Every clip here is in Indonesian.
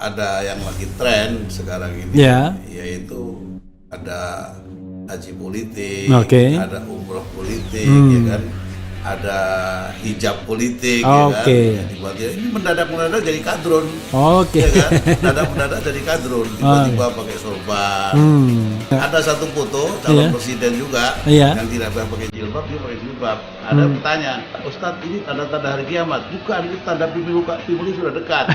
ada yang lagi tren sekarang ini, yaitu ada haji politik, ada umroh politik, ya kan, ada hijab politik, ya kan. Ini mendadak jadi kadrun, ya kan, mendadak jadi kadrun, tiba-tiba pakai sorban. Ada satu foto calon presiden juga yang tidak pakai jilbab, dia pakai jilbab. Ada pertanyaan, Ustadz, ini tanda-tanda hari kiamat? Bukan, ini tanda pemilu ini sudah dekat.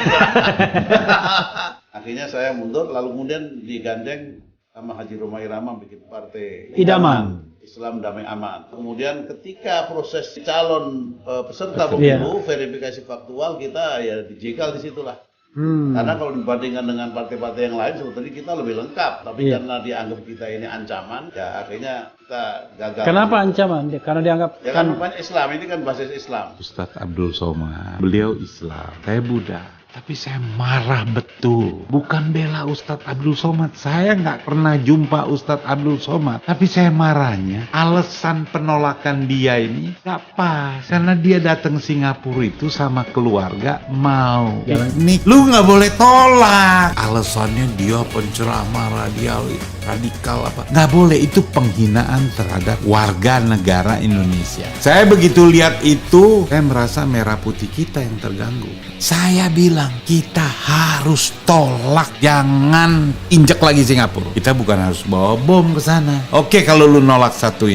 Akhirnya saya mundur, lalu kemudian digandeng sama Haji Rhoma Irama bikin partai Idaman, Islam Damai Aman. Kemudian ketika proses calon peserta pemilu verifikasi faktual, kita ya dijegal di situlah. Karena kalau dibandingkan dengan partai-partai yang lain sebetulnya kita lebih lengkap, tapi karena dianggap kita ini ancaman, ya akhirnya kita gagal. Kenapa ancaman? Karena dianggap kan rupanya Islam ini kan basis Islam. Ustadz Abdul Somad, beliau Islam, saya Buddha. Tapi saya marah betul. Bukan bela Ustadz Abdul Somad. Saya nggak pernah jumpa Ustadz Abdul Somad. Tapi saya marahnya, alasan penolakan dia ini nggak pas. Karena dia datang Singapura itu sama keluarga mau piknik. Lu nggak boleh tolak. Alasannya dia penceramah radikal apa. Nggak boleh, itu penghinaan terhadap warga negara Indonesia. Saya begitu lihat itu, saya merasa merah putih kita yang terganggu. Saya bilang, kita harus tolak, jangan injek lagi Singapura. Kita bukan harus bawa bom ke sana. Oke, kalau lu nolak satu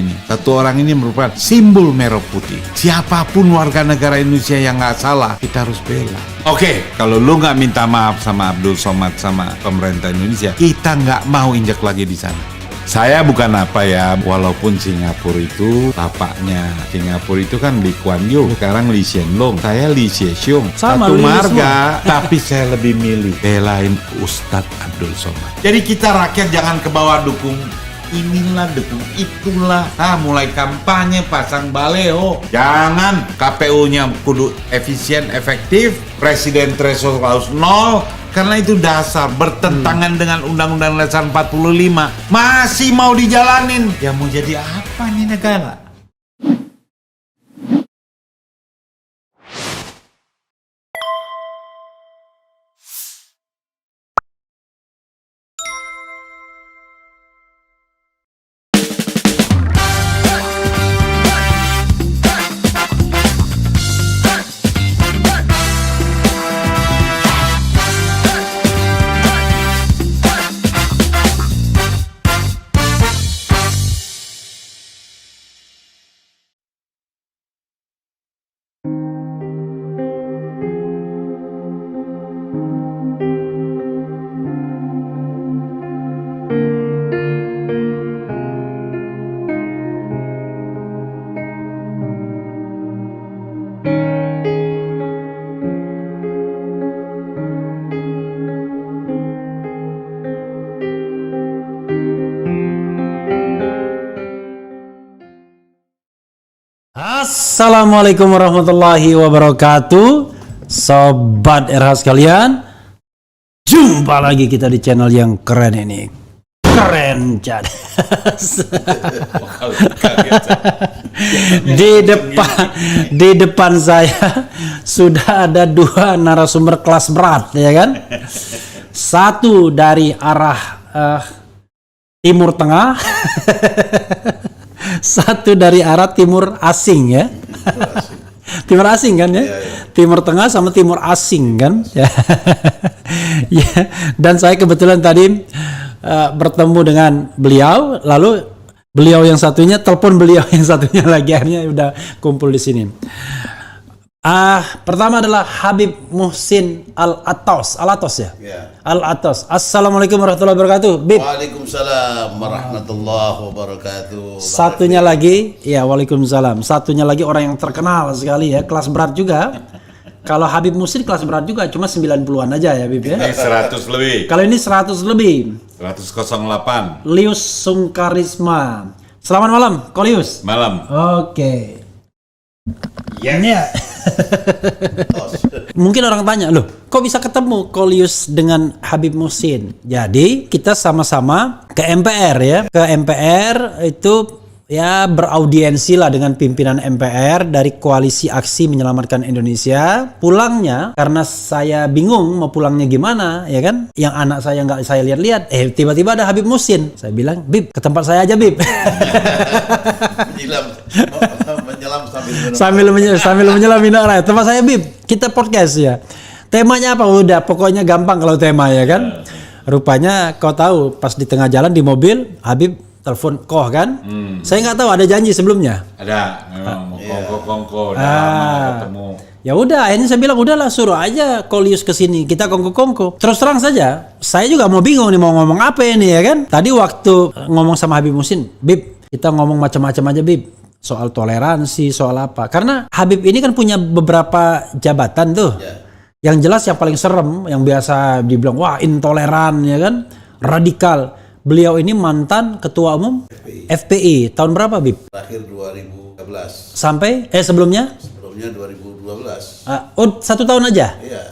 orang ini merupakan simbol merah putih. Siapapun warga negara Indonesia yang nggak salah, kita harus bela. Oke, kalau lu nggak minta maaf sama Abdul Somad sama pemerintah Indonesia, kita nggak mau injek lagi di sana. Saya bukan apa ya, walaupun Singapura itu tapaknya. Singapura itu kan Lee Kuan Yew, sekarang Lee Hsien Loong, saya Lee Hsien Loong, satu marga. Tapi saya lebih milih belain Ustadz Abdul Somad. Jadi kita rakyat jangan ke bawah dukung inilah, dukung itulah. Mulai kampanye pasang baleho. Jangan, KPU-nya kudu efisien, efektif, presiden threshold harus 0. Karena itu dasar bertentangan dengan Undang-Undang Dasar 45. Masih mau dijalanin. Ya mau jadi apa nih negara? Assalamualaikum warahmatullahi wabarakatuh, Sobat RH sekalian. Jumpa lagi kita di channel yang keren ini. Keren cadas. Di depan saya sudah ada dua narasumber kelas berat, ya kan? Satu dari arah Timur Tengah. Satu dari arah timur asing, ya. Timur asing kan, ya? Timur Tengah sama timur asing kan, ya. Ya. Dan saya kebetulan tadi bertemu dengan beliau, lalu beliau yang satunya telepon beliau yang satunya lagi, akhirnya udah kumpul di sini. Pertama adalah Habib Muhsin Al-Atos ya? Al-Atos. Assalamualaikum warahmatullahi wabarakatuh. Bib. Waalaikumsalam warahmatullahi wabarakatuh. Satunya lagi, ya waalaikumsalam. Satunya lagi orang yang terkenal sekali ya, kelas berat juga. Kalau Habib Muhsin kelas berat juga, cuma 90-an aja ya Bib ya. Ini 100 lebih. Kalau ini 100 lebih. 100.08. Lius Sungkarisma. Selamat malam, Kolius. Malam. Oke. Yes. Ya. Mungkin orang tanya, loh kok bisa ketemu Kolius dengan Habib Muhsin? Jadi kita sama-sama ke MPR ya. Ke MPR itu ya beraudiensi lah dengan pimpinan MPR dari Koalisi Aksi Menyelamatkan Indonesia. Pulangnya karena saya bingung mau pulangnya gimana, ya kan? Yang anak saya nggak saya lihat-lihat, tiba-tiba ada Habib Muhsin. Saya bilang, Bib, ke tempat saya aja, Bib. sambil menyelam minum air. Tempat saya, Bib. Kita podcast ya. Temanya apa? Udah, pokoknya gampang kalau tema ya kan. Rupanya kau tahu pas di tengah jalan di mobil, Habib telepon Koh kan? Saya nggak tahu ada janji sebelumnya. Ada, memang mau kongko-kongko, udah lama ketemu. Ya udah, akhirnya saya bilang udahlah suruh aja Kolius ke sini, kita kongko-kongko. Terus terang saja, saya juga mau bingung nih mau ngomong apa ini ya kan? Tadi waktu ngomong sama Habib Muhsin, Bib, kita ngomong macam-macam aja Bib. Soal toleransi, soal apa? Karena Habib ini kan punya beberapa jabatan tuh. Yang jelas yang paling serem, yang biasa dibilang wah intoleran ya kan? Radikal. Beliau ini mantan ketua umum FPI. Tahun berapa, Bib? Terakhir 2013. Sampai sebelumnya? Sebelumnya 2012. 1 tahun aja? Iya.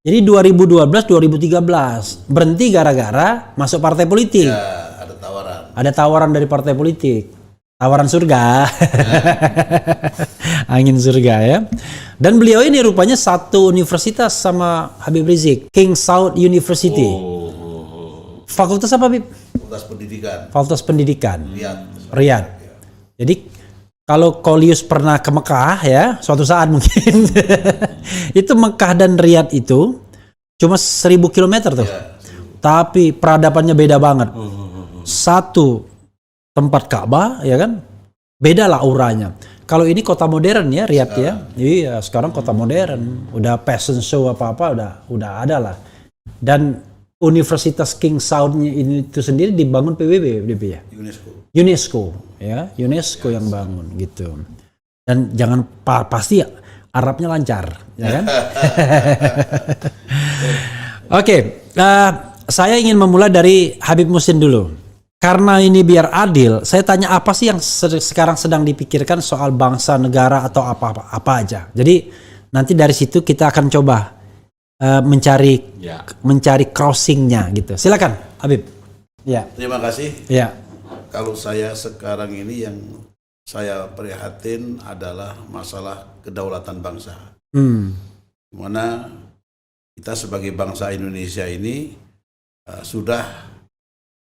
Jadi 2012-2013 berhenti gara-gara masuk partai politik. Ya, ada tawaran. Ada tawaran dari partai politik. Tawaran surga. Angin surga ya. Dan beliau ini rupanya satu universitas sama Habib Rizik, King Saud University. Fakultas apa, Bib? Fakultas Pendidikan. Riyadh. Jadi kalau Kolius pernah ke Mekah ya, suatu saat mungkin itu Mekah dan Riyadh itu cuma 1000 km tuh. Tapi peradabannya beda banget. Satu tempat Ka'bah ya kan? Beda lah auranya. Kalau ini kota modern ya Riyadh ya. Iya, sekarang kota modern. Udah fashion show apa-apa udah ada lah. Dan Universitas King Saud ini itu sendiri dibangun PBB ya. UNESCO ya, UNESCO yang bangun gitu. Dan jangan pasti Arabnya lancar, ya kan? Oke, saya ingin memulai dari Habib Muhsin dulu. Karena ini biar adil, saya tanya apa sih yang sekarang sedang dipikirkan soal bangsa, negara atau apa aja. Jadi nanti dari situ kita akan coba mencari crossingnya gitu. Silakan, Habib. Ya. Terima kasih. Ya. Kalau saya sekarang ini yang saya prihatin adalah masalah kedaulatan bangsa. Dimana kita sebagai bangsa Indonesia ini sudah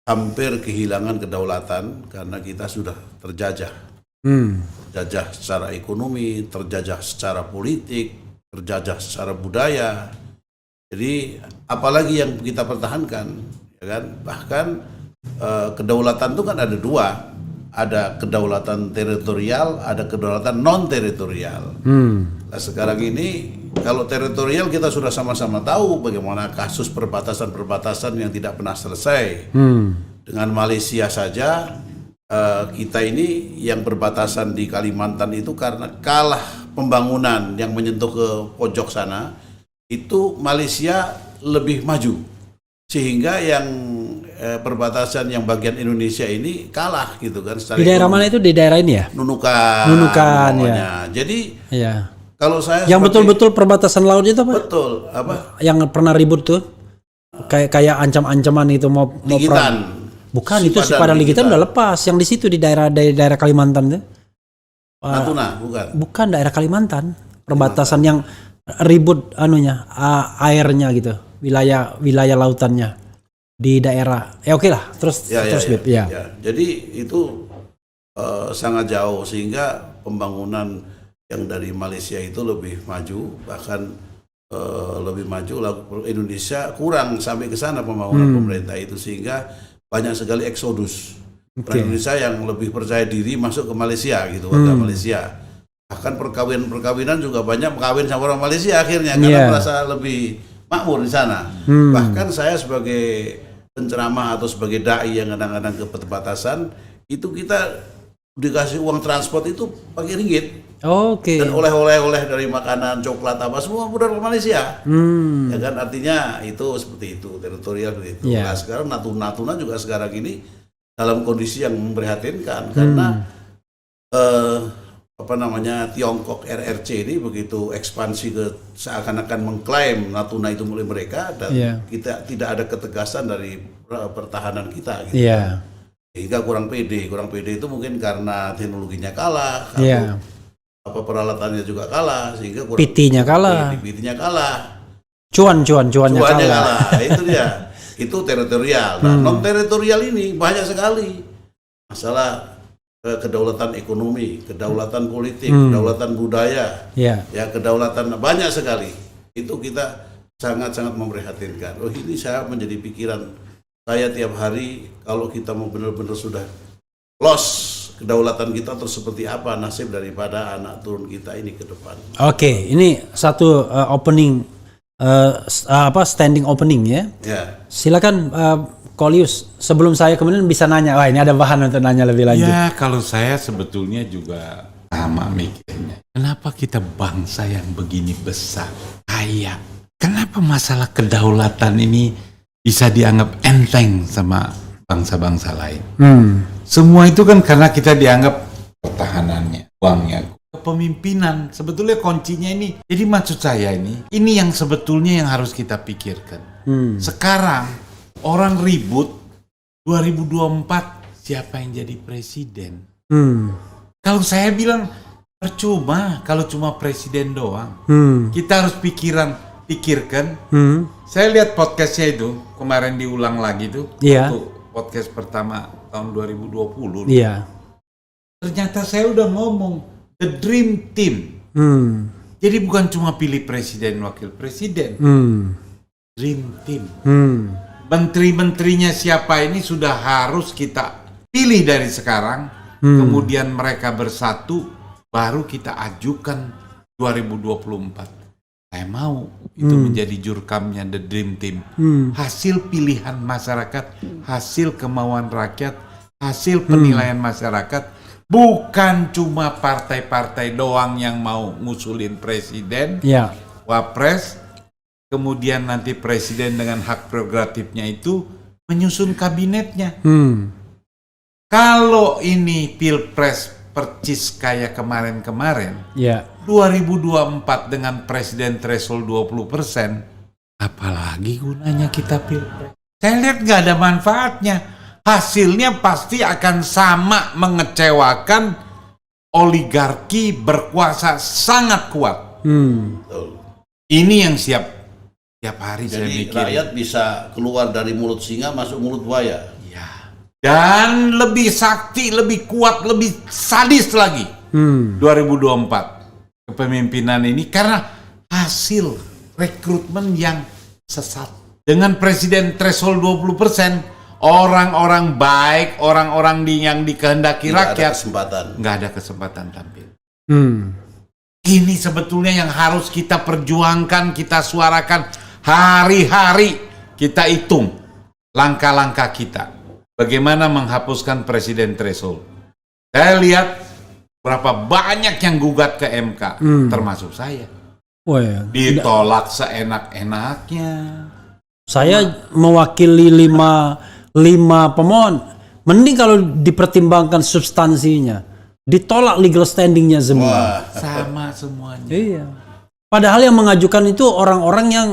hampir kehilangan kedaulatan karena kita sudah terjajah. Terjajah secara ekonomi, terjajah secara politik, terjajah secara budaya. Jadi apalagi yang kita pertahankan, ya kan? Bahkan kedaulatan itu kan ada dua, ada kedaulatan teritorial, ada kedaulatan non teritorial. Nah, sekarang ini kalau teritorial kita sudah sama-sama tahu bagaimana kasus perbatasan-perbatasan yang tidak pernah selesai. Dengan Malaysia saja kita ini yang berbatasan di Kalimantan itu karena kalah pembangunan yang menyentuh ke pojok sana. Itu Malaysia lebih maju sehingga yang perbatasan yang bagian Indonesia ini kalah gitu kan. Di daerah mana itu? Di daerah ini ya? Nunukan ya. Jadi ya. Kalau saya yang betul-betul perbatasan laut itu apa? Betul apa? Yang pernah ribut tuh kayak ancam-ancaman itu mau Ligitan. Bukan itu si Padang Ligitan udah lepas. Yang di situ di daerah Kalimantan tuh. Natuna bukan daerah Kalimantan. Perbatasan yang ribut airnya gitu, wilayah lautannya di daerah oke lah terus Bib. Jadi itu sangat jauh sehingga pembangunan yang dari Malaysia itu lebih maju, bahkan lebih maju. Indonesia kurang sampai ke sana pembangunan pemerintah itu sehingga banyak sekali eksodus orang Indonesia yang lebih percaya diri masuk ke Malaysia gitu, warga Malaysia. Bahkan perkawinan juga banyak kawin sama orang Malaysia akhirnya karena merasa lebih makmur di sana. Bahkan saya sebagai penceramah atau sebagai dai yang kadang-kadang ke perbatasan itu kita dikasih uang transport itu pakai ringgit. Dan oleh-oleh dari makanan, coklat apa semua udah dari Malaysia. Ya kan artinya itu seperti itu, teritorial seperti itu. Nah, sekarang Natuna juga sekarang ini dalam kondisi yang memprihatinkan karena Tiongkok RRC ini begitu ekspansi ke seakan-akan mengklaim Natuna itu milik mereka dan kita tidak ada ketegasan dari pertahanan kita gitu. Sehingga kurang pede itu mungkin karena teknologinya kalah, peralatannya juga kalah, sehingga kurang PT-nya kalah. PT-nya kalah. Cuannya kalah. Itu dia. Itu teritorial. Nah, non teritorial ini banyak sekali masalah kedaulatan ekonomi, kedaulatan politik, kedaulatan budaya, ya kedaulatan banyak sekali. Itu kita sangat-sangat memprihatinkan. Oh, ini saya menjadi pikiran saya tiap hari, kalau kita mau benar-benar sudah lost kedaulatan kita, terus seperti apa nasib daripada anak turun kita ini ke depan. Oke, ini satu opening standing opening ya. Silakan Kolius, sebelum saya kemudian bisa nanya. Wah, ini ada bahan untuk nanya lebih lanjut. Ya, kalau saya sebetulnya juga sama mikirnya. Kenapa kita bangsa yang begini besar, kaya? Kenapa masalah kedaulatan ini bisa dianggap enteng sama bangsa-bangsa lain? Semua itu kan karena kita dianggap pertahanannya, uangnya, kepemimpinan. Sebetulnya kuncinya ini. Jadi maksud saya ini yang sebetulnya yang harus kita pikirkan. Sekarang orang ribut 2024 siapa yang jadi presiden. Kalau saya bilang percuma kalau cuma presiden doang. Kita harus pikirkan. Saya lihat podcastnya itu kemarin diulang lagi tuh, waktu podcast pertama tahun 2020. Ternyata saya udah ngomong the dream team. Jadi bukan cuma pilih presiden, wakil presiden, dream team. Menteri-menterinya siapa ini sudah harus kita pilih dari sekarang. Kemudian mereka bersatu, baru kita ajukan 2024. Saya mau itu menjadi jurkamnya the dream team. Hasil pilihan masyarakat, hasil kemauan rakyat, hasil penilaian masyarakat, bukan cuma partai-partai doang yang mau ngusulin presiden, wapres, kemudian nanti presiden dengan hak prerogatifnya itu menyusun kabinetnya. Kalau ini pilpres percis kayak kemarin-kemarin, 2024 dengan presiden threshold 20%, apalagi gunanya kita pilpres? Saya lihat nggak ada manfaatnya. Hasilnya pasti akan sama mengecewakan oligarki berkuasa sangat kuat. Ini yang tiap hari saya mikir. Jadi rakyat bisa keluar dari mulut singa masuk mulut buaya. Dan lebih sakti, lebih kuat, lebih sadis lagi 2024 kepemimpinan ini karena hasil rekrutmen yang sesat. Dengan presiden threshold 20%, orang-orang baik, orang-orang yang dikehendaki rakyat nggak ada kesempatan tampil. Ini sebetulnya yang harus kita perjuangkan, kita suarakan hari-hari. Kita hitung langkah-langkah kita. Bagaimana menghapuskan presiden threshold? Saya lihat berapa banyak yang gugat ke MK, termasuk saya. Ditolak seenak-enaknya. Saya mewakili lima pemohon. Mending kalau dipertimbangkan substansinya. Ditolak legal standingnya semua. Sama semuanya. Iya. Padahal yang mengajukan itu orang-orang yang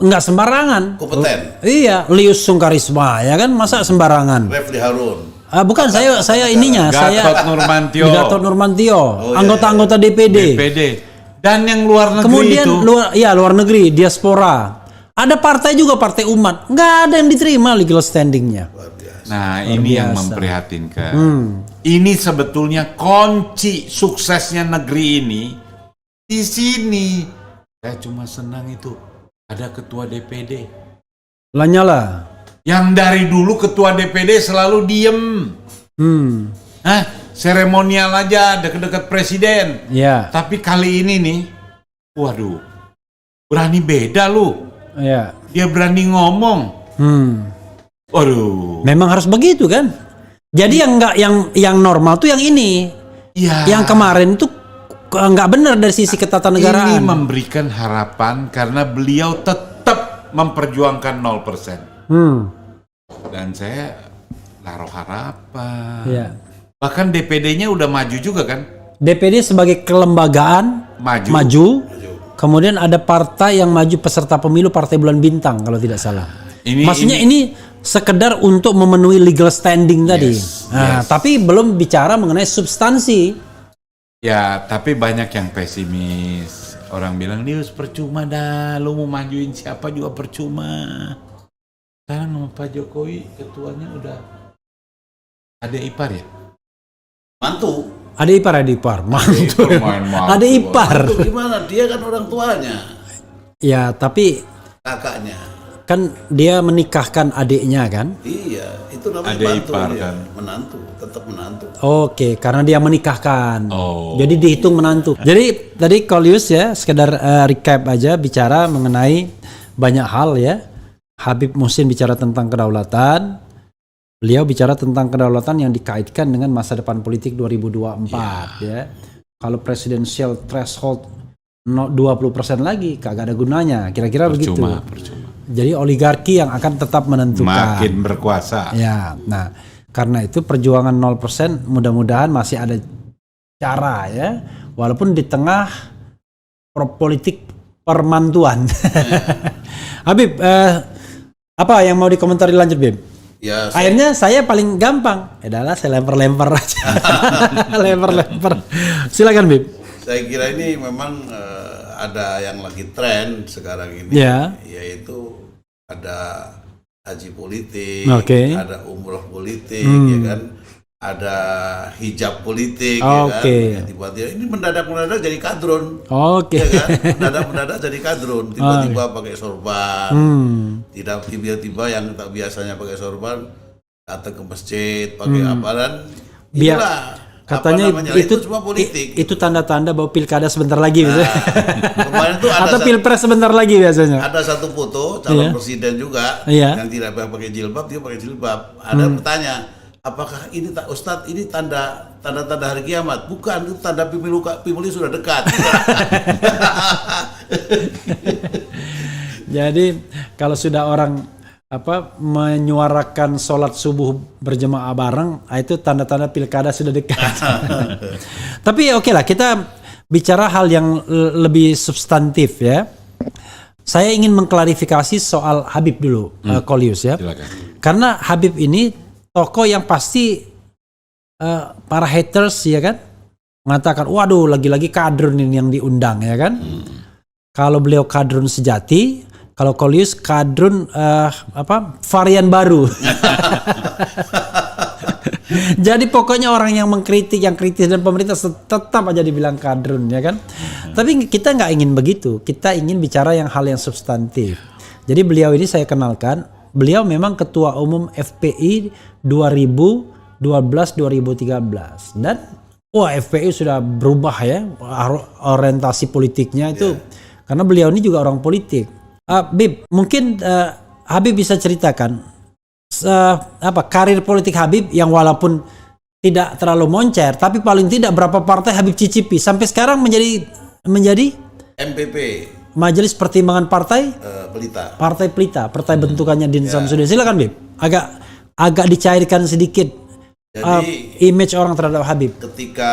nggak sembarangan. Kompeten. Iya, Lius Sungkarisma ya kan, masa sembarangan. Refli Harun. Bukan, saya ininya, Gatot Nurmantio, anggota-anggota DPD. Dan yang luar negeri kemudian itu. Luar negeri, diaspora. Ada partai juga, partai umat, nggak ada yang diterima legal standingnya. Nah, ini yang memprihatinkan. Ini sebetulnya kunci suksesnya negeri ini di sini. Saya cuma senang itu ada ketua DPD. Lanyala. Yang dari dulu ketua DPD selalu diem. Seremonial aja deket-deket presiden. Tapi kali ini nih, waduh, berani beda lu. Dia berani ngomong. Waduh. Memang harus begitu kan? Jadi yang normal tuh yang ini. Yang kemarin tuh nggak benar dari sisi ketatanegaraan. Ini memberikan harapan karena beliau tetap memperjuangkan 0%. Dan saya naruh harapan. Bahkan DPD-nya udah maju juga kan? DPD sebagai kelembagaan maju. Kemudian ada partai yang maju peserta pemilu, Partai Bulan Bintang kalau tidak salah. Maksudnya ini sekedar untuk memenuhi legal standing tadi. Tapi belum bicara mengenai substansi. Ya, tapi banyak yang pesimis. Orang bilang, Lius percuma dah, lu mau majuin siapa juga percuma. Sekarang sama Pak Jokowi ketuanya udah ada ipar ya? Mantu. Ada ipar. Mantu. Ada ipar. Mantu gimana? Dia kan orang tuanya. Ya, tapi kakaknya. Kan dia menikahkan adiknya kan? Iya, itu namanya ada mantu. ipar Kan? Menantu. Tetap menantu. Oke, karena dia menikahkan. Oh. Jadi dihitung menantu. Jadi tadi Kolius ya, sekedar recap aja bicara mengenai banyak hal ya. Habib Muhsin bicara tentang kedaulatan. Beliau bicara tentang kedaulatan yang dikaitkan dengan masa depan politik 2024 ya. Kalau presidential threshold 20% lagi kagak ada gunanya. Kira-kira begitu. Percuma. Jadi oligarki yang akan tetap menentukan. Makin berkuasa. Ya, nah karena itu perjuangan 0% mudah-mudahan masih ada cara ya. Walaupun di tengah politik permantuan. Habib, apa yang mau dikomentari lanjut, Bib? Ya, akhirnya saya paling gampang. Adalah saya lempar-lempar aja. Lempar-lempar. Silakan, Bib. Saya kira ini memang ada yang lagi tren sekarang ini, yaitu ada haji politik, ada umroh politik, ya kan, ada hijab politik, ya kan. Tiba-tiba ini mendadak jadi kadrun, ya kan, mendadak jadi kadrun, tiba-tiba pakai sorban, tidak tiba-tiba yang tak biasanya pakai sorban datang ke masjid pakai apa dan itulah. Katanya itu cuma politik. Itu tanda-tanda bahwa pilkada sebentar lagi kemarin tuh ada atau pilpres sebentar lagi biasanya. Ada satu foto calon presiden juga yang tidak pakai jilbab, dia pakai jilbab. Ada bertanya, apakah ini Ustadz ini tanda hari kiamat? Bukan, itu tanda pemilu sudah dekat. Jadi kalau sudah orang menyuarakan sholat subuh berjemaah bareng, itu tanda-tanda pilkada sudah dekat. Tapi oke lah, kita bicara hal yang lebih substantif ya. Saya ingin mengklarifikasi soal Habib dulu, Kolius ya. Silakan. Karena Habib ini tokoh yang pasti para haters ya kan mengatakan, waduh lagi-lagi kadrun ini yang diundang ya kan. Kalau beliau kadrun sejati, kalau Kolius kadrun varian baru. Jadi pokoknya orang yang mengkritik, yang kritis dan pemerintah tetap aja dibilang kadrun ya kan. Tapi kita nggak ingin begitu. Kita ingin bicara hal yang substantif. Jadi beliau ini saya kenalkan, beliau memang ketua umum FPI 2012-2013 dan FPI sudah berubah ya orientasi politiknya itu karena beliau ini juga orang politik. Bib, mungkin Habib bisa ceritakan karir politik Habib yang walaupun tidak terlalu moncer, tapi paling tidak berapa partai Habib cicipi sampai sekarang menjadi MPP, Majelis Pertimbangan Partai Pelita. Partai Pelita, partai bentukannya Din Samsudin. Silakan Bib, agak dicairkan sedikit. Jadi image orang terhadap Habib ketika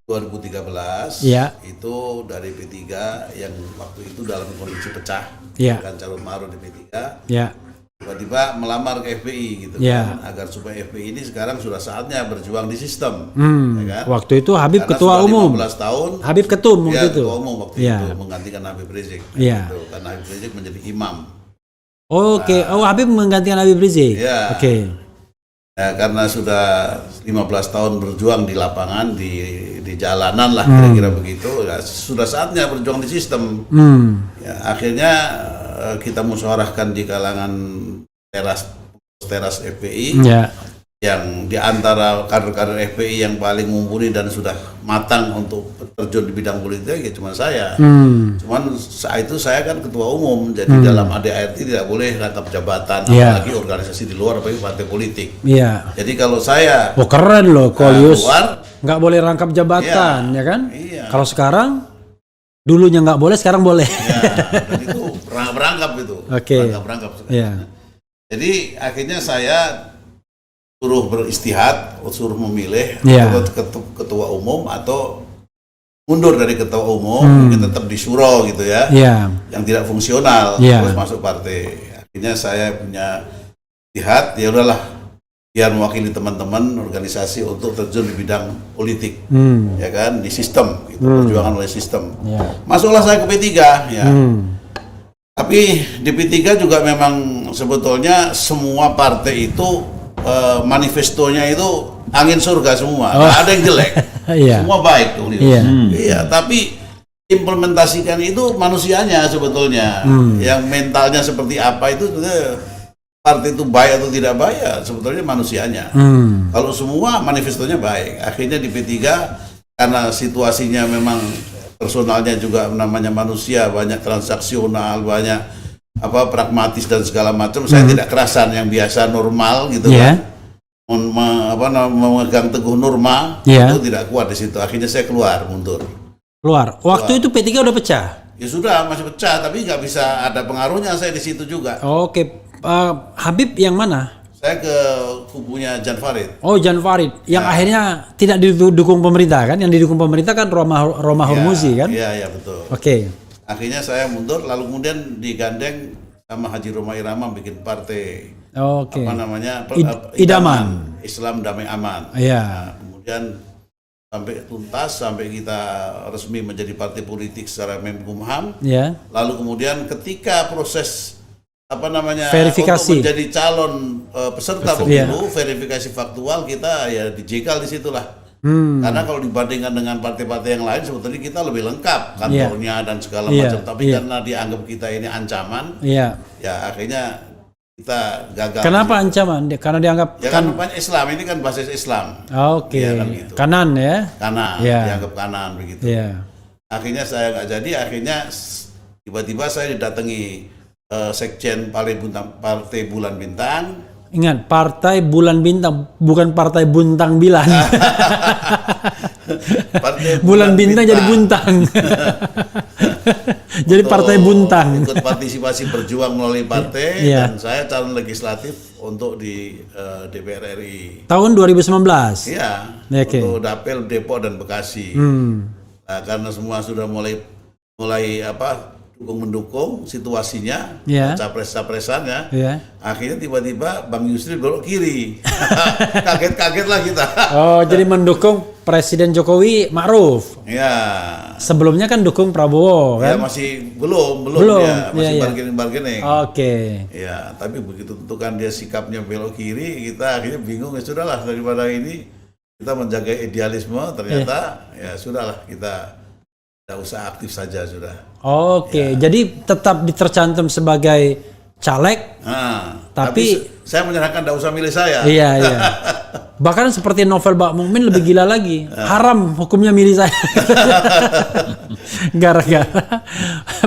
2013 itu dari P3 yang waktu itu dalam kondisi pecah dengan calon Ma'ruf di P3 tiba-tiba melamar ke FPI gitu kan, agar supaya FPI ini sekarang sudah saatnya berjuang di sistem ya kan? Waktu itu Habib karena ketua umum 15 tahun Habib ketum waktu itu ketua umum waktu itu menggantikan Habib Rizik gitu, karena Habib Rizik menjadi imam. Habib menggantikan Habib Rizik. Ya, karena sudah 15 tahun berjuang di lapangan, di jalanan lah kira-kira begitu, ya, sudah saatnya berjuang di sistem. Ya, akhirnya kita musyawarahkan di kalangan teras FPI, yang di antara kader-kader FPI yang paling mumpuni dan sudah matang untuk terjun di bidang politik ya cuma saya. Cuman saat itu saya kan ketua umum, jadi dalam ADART tidak boleh rangkap jabatan, apalagi organisasi di luar, apalagi partai politik. Jadi kalau saya keren loh Kolius, nggak boleh rangkap jabatan ya kan? Kalau sekarang dulunya nggak boleh, sekarang boleh. Dan itu rangkap itu, rangkap. Jadi akhirnya saya suruh beristihad, suruh memilih ketua umum atau mundur dari ketua umum, mungkin tetap di syuro gitu ya, yang tidak fungsional, terus masuk partai. Akhirnya saya punya lihat, ya udahlah, biar mewakili teman-teman organisasi untuk terjun di bidang politik, ya kan, di sistem, gitu, perjuangan oleh sistem. Masuklah saya ke P3, ya. Tapi di P3 juga memang sebetulnya semua partai itu manifestonya itu angin surga semua, nggak ada yang jelek, semua baik tuh. Iya, tapi implementasikan itu manusianya sebetulnya, yang mentalnya seperti apa itu partai itu baik atau tidak baik ya sebetulnya manusianya. Kalau semua manifestonya baik, akhirnya di P3 karena situasinya memang personalnya juga namanya manusia, banyak transaksional, banyak pragmatis dan segala macam. Saya tidak kerasan yang biasa normal gitu kan, memegang teguh norma itu tidak kuat di situ. Akhirnya saya mundur. Waktu itu P3 udah pecah? Ya sudah, masih pecah, tapi nggak bisa ada pengaruhnya saya di situ juga. Oke. Habib yang mana? Saya ke kubunya Jan Farid. Oh, Jan Farid yang akhirnya tidak didukung pemerintah kan? Yang didukung pemerintah kan Roma Hurmuzi kan? Iya betul. Oke. Akhirnya saya mundur, lalu kemudian digandeng sama Haji Roma Irama bikin partai. Apa namanya? Idaman. Islam Damai Aman. Iya. Nah, kemudian sampai tuntas, sampai kita resmi menjadi partai politik secara Menkumham. Ya. Lalu kemudian ketika proses verifikasi untuk menjadi calon peserta pemilu, verifikasi faktual, kita ya dijegal di situlah. Karena kalau dibandingkan dengan partai-partai yang lain sebetulnya kita lebih lengkap kantornya dan segala macam. Tapi karena dianggap kita ini ancaman, ya akhirnya kita gagal. Kenapa ancaman? Karena dianggap kan Islam ini kan basis Islam. Oke. Ya, kan gitu. Kanan ya? Kanan, dianggap kanan begitu. Akhirnya saya nggak jadi. Akhirnya tiba-tiba saya didatangi Sekjen Partai Bulan Bintang. Ingat, Partai Bulan Bintang, bukan Partai Buntang Bilan. Bulan Bintang jadi buntang. Jadi Partai Buntang. Ikut partisipasi berjuang melalui partai, dan saya calon legislatif untuk di DPR RI. Tahun 2019. Iya. Untuk Dapil Depok dan Bekasi. Nah, karena semua sudah mulai mendukung situasinya, capres-capresan ya. Akhirnya tiba-tiba Bang Yusril belok kiri. Kaget-kaget lah kita. Oh, jadi mendukung Presiden Jokowi Ma'ruf. Ya. Sebelumnya kan dukung Prabowo kan? Ya masih belum ya, masih bargaining. Oke. Ya, tapi begitu tentukan dia sikapnya belok kiri, kita akhirnya bingung, ya sudahlah daripada ini kita menjaga idealisme, ternyata ya sudahlah kita tidak usah aktif saja sudah. Oke, jadi tetap tercantum sebagai caleg, tapi saya menyerahkan tidak usah milih saya. Iya. Bahkan seperti novel Bak Mukmin lebih gila lagi, haram hukumnya milih saya. Gara-gara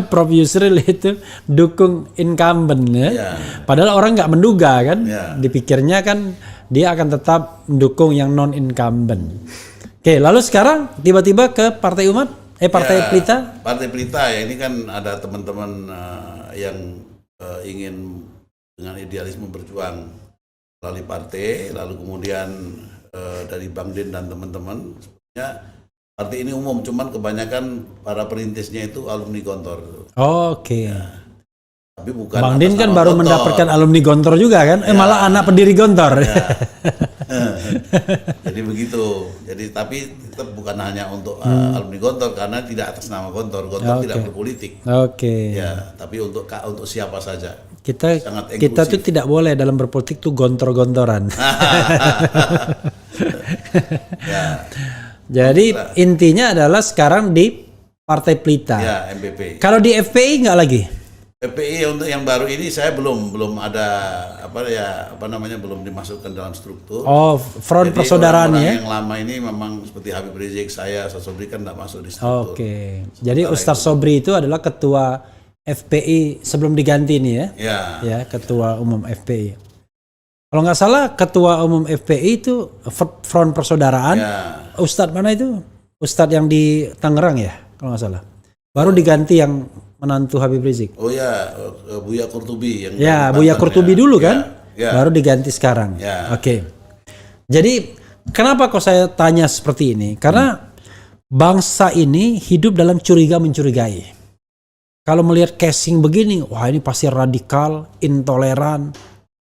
Prof Yusril itu dukung incumbent ya. Padahal orang nggak menduga kan, dipikirnya kan dia akan tetap mendukung yang non incumbent. Oke, lalu sekarang tiba-tiba ke Partai Umat. Partai Pelita? Partai Pelita ya, ini kan ada teman-teman yang ingin dengan idealisme berjuang melalui partai, lalu kemudian dari Bang Din dan teman-teman, sebenarnya partai ini umum, cuman kebanyakan para perintisnya itu alumni Gontor. Oke. Tapi bukan Bang Din kan baru mendapatkan alumni Gontor juga kan? Malah anak pendiri Gontor. Jadi begitu. Jadi tapi tetap bukan hanya untuk alumni Gontor, karena tidak atas nama Gontor. Gontor tidak berpolitik. Ya, tapi untuk siapa saja. Kita tuh tidak boleh dalam berpolitik tuh gontor-gontoran. Jadi intinya adalah sekarang di Partai Pelita. Ya, MPP. Kalau di FPI nggak lagi? FPI untuk yang baru ini saya belum ada belum dimasukkan dalam struktur. Oh, front persaudaraan ya. Yang lama ini memang seperti Habib Rizik, saya Sobri kan tidak masuk di struktur. Oke. Jadi Ustaz Sobri itu adalah ketua FPI sebelum diganti nih ya. Ya, ketua umum FPI. Kalau nggak salah ketua umum FPI itu front persaudaraan. Ustadz mana itu? Ustadz yang di Tangerang ya, kalau nggak salah. Baru diganti yang menantu Habib Rizik. Oh ya, Buya Kurtubi yang Buya Kurtubi dulu kan? Baru diganti sekarang. Oke. Jadi kenapa kok saya tanya seperti ini? Karena bangsa ini hidup dalam curiga mencurigai. kalau melihat casing begini, wah ini pasti radikal, intoleran,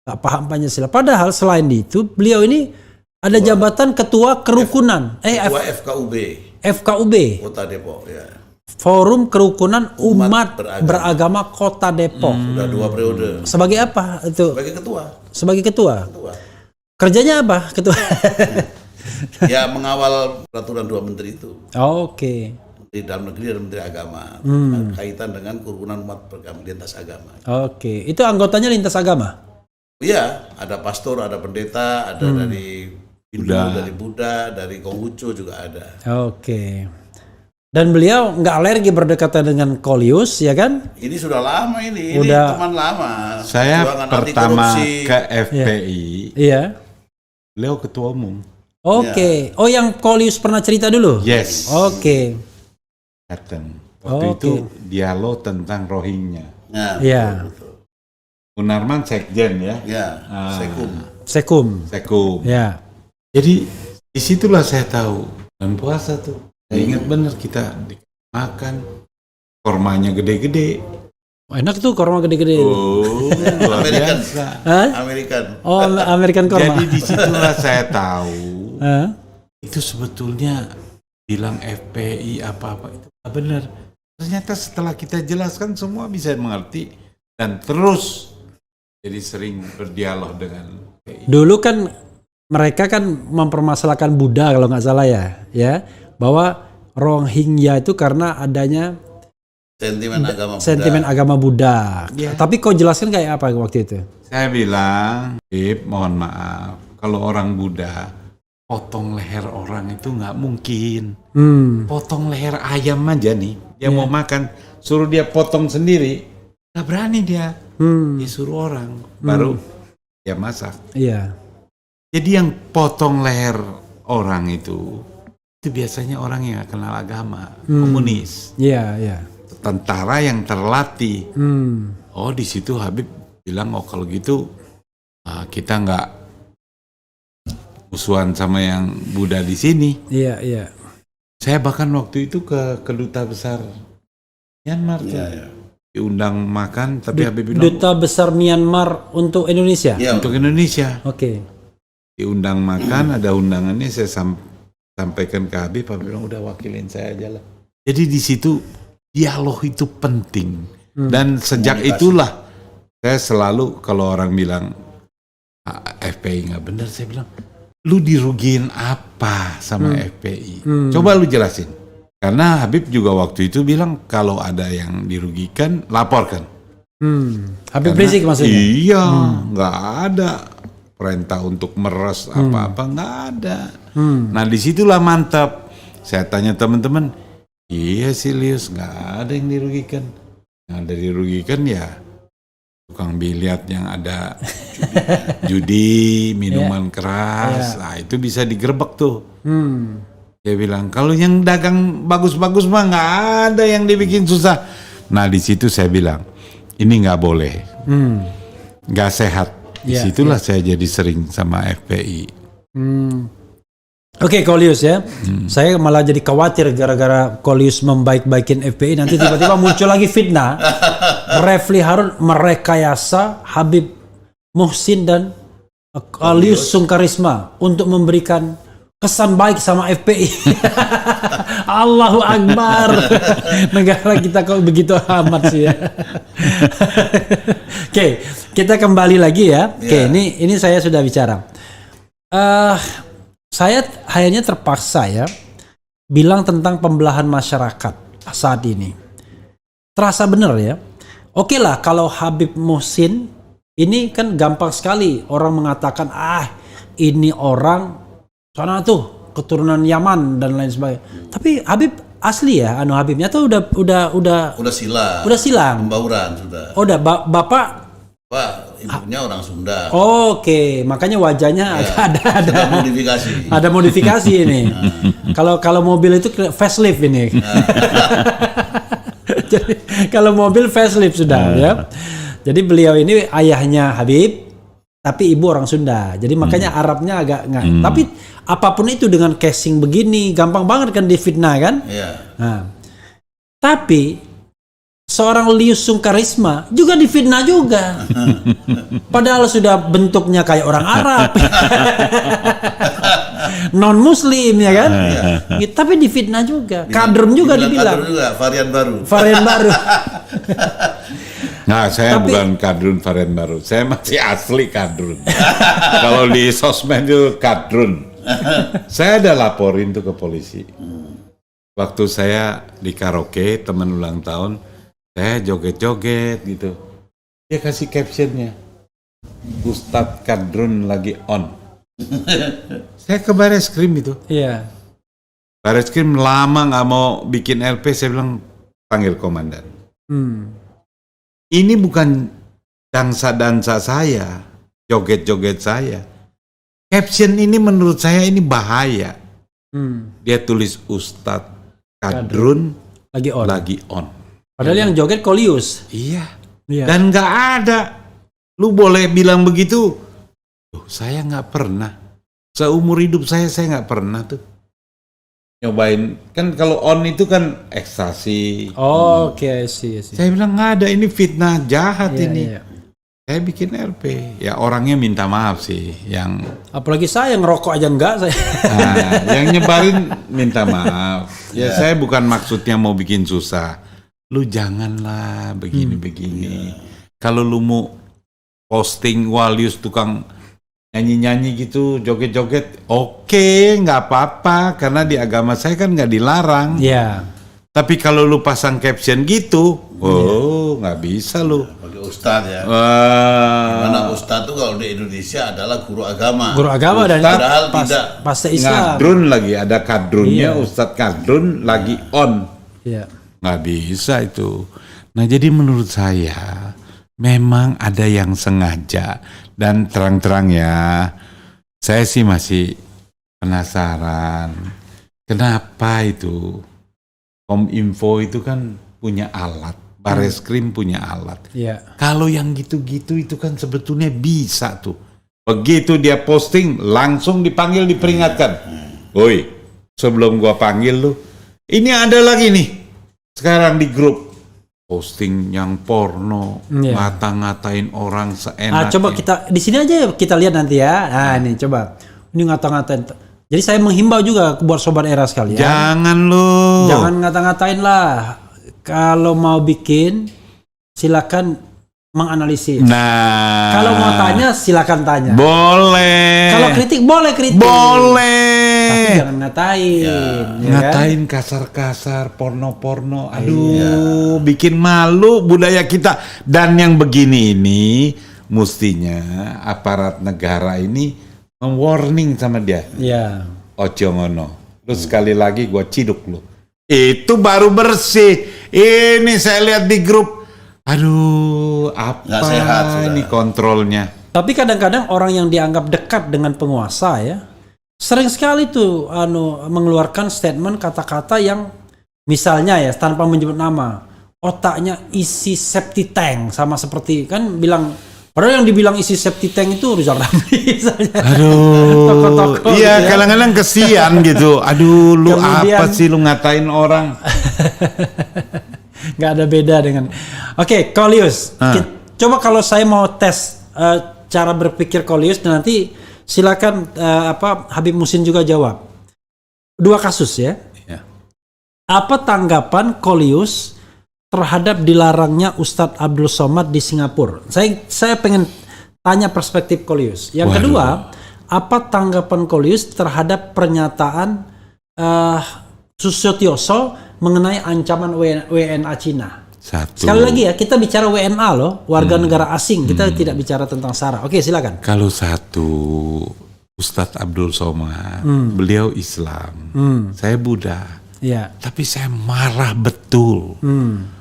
gak paham Pancasila. Padahal selain itu, beliau ini ada jabatan ketua kerukunan, ketua FKUB. FKUB. Kota Depok, ya. Forum Kerukunan Umat Beragama Kota Depok. Sudah 2 periode. Sebagai apa itu? Sebagai ketua. Sebagai ketua. Kerjanya apa ketua? Ya mengawal peraturan 2 menteri itu. Oke. Menteri Dalam Negeri dan Menteri Agama. Kaitan dengan kerukunan umat beragama lintas agama. Oke. Itu anggotanya lintas agama? Iya, ada pastor, ada pendeta, ada dari Hindu, dari Buddha, dari Konghucu juga ada. Oke. Dan beliau nggak alergi berdekatan dengan Kolius, ya kan? Ini sudah lama ini Udah. teman lama. Saya Perjuangan pertama anti-korupsi. ke FPI, Iya. beliau ketua umum. Oke. Oh, yang Kolius pernah cerita dulu? Yes. Oke. Datang. Waktu Oke. itu dialog tentang Rohingya. Nah, Iya. betul. Munarman sekjen ya. Ya, Ah. Sekum. Sekum. Ya. Jadi disitulah saya tahu dan puasa tuh. Saya ingat benar kita makan kormanya gede-gede. Oh, enak tuh korma gede-gede. Oh, luar American. biasa. Hah? American. Oh, American korma. Jadi disitulah saya tahu Hah? itu sebetulnya bilang FPI apa-apa itu nggak benar. Ternyata setelah kita jelaskan semua bisa mengerti dan terus jadi sering berdialog dengan FPI. Dulu kan mereka kan mempermasalahkan Buddha kalau nggak salah ya, bahwa Rohingya itu karena adanya sentimen agama Buddha. agama Buddha. Ya. Tapi kau jelaskan kayak apa waktu itu? Saya bilang, mohon maaf, kalau orang Buddha potong leher orang itu nggak mungkin. Potong leher ayam aja nih, dia mau makan, suruh dia potong sendiri, nggak berani dia. Disuruh orang, baru dia masak. Iya. Jadi yang potong leher orang itu biasanya orang yang gak kenal agama, komunis. Iya, iya. Tentara yang terlatih. Oh, di situ Habib bilang, oh kalau gitu kita nggak musuhan sama yang Buddha di sini. Iya, iya. Saya bahkan waktu itu ke Duta Besar Myanmar tuh. Iya. Diundang makan, tapi Habib bilang Duta Besar Myanmar untuk Indonesia. Ya, untuk Indonesia. Oke. Diundang makan, ada undangannya, saya sampaikan ke Habib bilang udah wakilin saya aja lah. Jadi di situ dialog itu penting. Dan sejak itulah saya selalu kalau orang bilang FPI nggak benar, saya bilang lu dirugiin apa sama FPI? Coba lu jelasin. Karena Habib juga waktu itu bilang kalau ada yang dirugikan laporkan. Habib Rizik maksudnya? Iya, nggak ada perintah untuk meres apa-apa, nggak ada. Nah disitulah mantap. Saya tanya teman-teman, iya sih Lius, nggak ada yang dirugikan. Yang ada dirugikan ya tukang biliar yang ada judi, minuman keras, nah itu bisa digerebek tuh. Dia bilang kalau yang dagang bagus-bagus mah nggak ada yang dibikin susah. Nah di situ saya bilang ini nggak boleh, nggak sehat. Disitulah saya jadi sering sama FPI. Oke, Kolius ya. Saya malah jadi khawatir gara-gara Kolius membaik-baikin FPI nanti tiba-tiba muncul lagi fitnah. Refli Harun merekayasa Habib Muhsin dan Kolius Sungkarisma untuk memberikan kesan baik sama FPI. Allahu Akbar. Negara kita kok begitu amat sih ya. Oke, kita kembali lagi ya. Oke, ini saya sudah bicara. Saya akhirnya terpaksa ya bilang tentang pembelahan masyarakat saat ini. Terasa benar ya. Oke lah kalau Habib Muhsin ini kan gampang sekali orang mengatakan ini orang sana tuh keturunan Yaman dan lain sebagainya. Tapi Habib asli ya, Habibnya tuh udah silang. Pembauran sudah. Oh, udah bapak. Pak, ibunya orang Sunda. Oke, makanya wajahnya ada modifikasi. Ada modifikasi ini. Kalau mobil itu facelift ini. Jadi kalau mobil facelift sudah ya. Jadi beliau ini ayahnya Habib, tapi ibu orang Sunda. Jadi makanya Arabnya agak nggak. Tapi apapun itu dengan casing begini, gampang banget kan difitnah kan? Iya. Nah, tapi seorang Lius Sungkarisma juga difitnah juga. Padahal sudah bentuknya kayak orang Arab. Non muslim ya kan? Gitu, tapi difitnah juga. Kadrun juga dibilang. Kadrun juga, varian baru. Varian baru. Nah, saya bukan kadrun varian baru. Saya masih asli kadrun. Kalau di sosmed itu kadrun. Saya ada laporin tuh ke polisi. Waktu saya di karaoke, teman ulang tahun, saya joget-joget gitu. Dia kasih captionnya, Ustadz Kadrun lagi on. Saya ke Bareskrim itu. Iya. Bareskrim lama nggak mau bikin LP, saya bilang panggil komandan. Ini bukan dansa-dansa saya, joget-joget saya. Caption ini menurut saya ini bahaya. Dia tulis Ustadz Kadrun lagi on. Padahal yang joget Kolius. Iya. Dan nggak ada. Lu boleh bilang begitu. Loh, saya nggak pernah. Seumur hidup saya nggak pernah tuh nyobain. Kan kalau on itu kan ekstasi. Oke, sih. Saya bilang nggak ada, ini fitnah jahat ini. Saya bikin LP. Ya orangnya minta maaf sih. Yang apalagi saya ngerokok aja enggak saya. Nah, yang nyebarin minta maaf. Ya saya bukan maksudnya mau bikin susah. Lu janganlah begini-begini. Kalau lu mau posting Walius tukang nyanyi-nyanyi gitu, joget-joget, oke, nggak apa-apa. Karena di agama saya kan nggak dilarang. Iya. Tapi kalau lu pasang caption gitu, nggak bisa lu. Bagi Ustadz ya. Karena Ustadz tuh kalau di Indonesia adalah guru agama. Guru agama dan padahal tidak. Pasti Islam. Kadrun lagi, ada kadrunnya, Ustadz Kadrun lagi on. Iya. Nggak bisa itu. Nah jadi menurut saya memang ada yang sengaja. Dan terang-terang ya, saya sih masih penasaran kenapa itu Kominfo itu kan punya alat, Bareskrim punya alat. Kalau yang gitu-gitu itu kan sebetulnya bisa tuh. Begitu dia posting langsung dipanggil, diperingatkan. Woi, sebelum gua panggil lu, ini ada lagi nih sekarang di grup posting yang porno, ngata-ngatain orang seenaknya. Coba kita di sini aja kita lihat nanti ya. Nah, ini coba. Ini ngata-ngatain. Jadi saya menghimbau juga buat sobat era sekalian. Jangan lu. Jangan ngata-ngatain lah. Kalau mau bikin silakan menganalisis. Nah. Kalau mau tanya silakan tanya. Boleh. Kalau kritik boleh kritik. Boleh. Tapi jangan ngatain. Ya ngatain kan? Kasar-kasar, porno-porno. Aduh, bikin malu budaya kita. Dan yang begini ini mestinya aparat negara ini warning sama dia. Iya. Ojo ngono. Lu sekali lagi gua ciduk lu. Itu baru bersih. Ini saya lihat di grup. Aduh, apa sehat, ini kontrolnya. Tapi kadang-kadang orang yang dianggap dekat dengan penguasa ya, sering sekali tuh mengeluarkan statement kata-kata yang misalnya ya tanpa menyebut nama, otaknya isi septic tank, sama seperti kan bilang, padahal yang dibilang isi septic tank itu Rizal Ramli misalnya. Aduh. Tokoh-tokoh iya, gitu ya. kadang-kadang kesian gitu. Aduh, lu kemudian, apa sih lu ngatain orang? Nggak ada beda dengan. Oke, Kolius. Coba kalau saya mau tes cara berpikir Kolius, dan nanti silakan Habib Muhsin juga jawab. 2 kasus ya. Apa tanggapan Kolius terhadap dilarangnya Ustadz Abdul Somad di Singapura? Saya pengen tanya perspektif Kolius. Yang kedua, apa tanggapan Kolius terhadap pernyataan Susetioso mengenai ancaman WNA Cina? Sekali lagi ya, kita bicara WNA loh, warga negara asing. Kita tidak bicara tentang SARA. Oke, silakan. Kalau satu, Ustadz Abdul Somad, beliau Islam, saya Buddha. Tapi saya marah betul.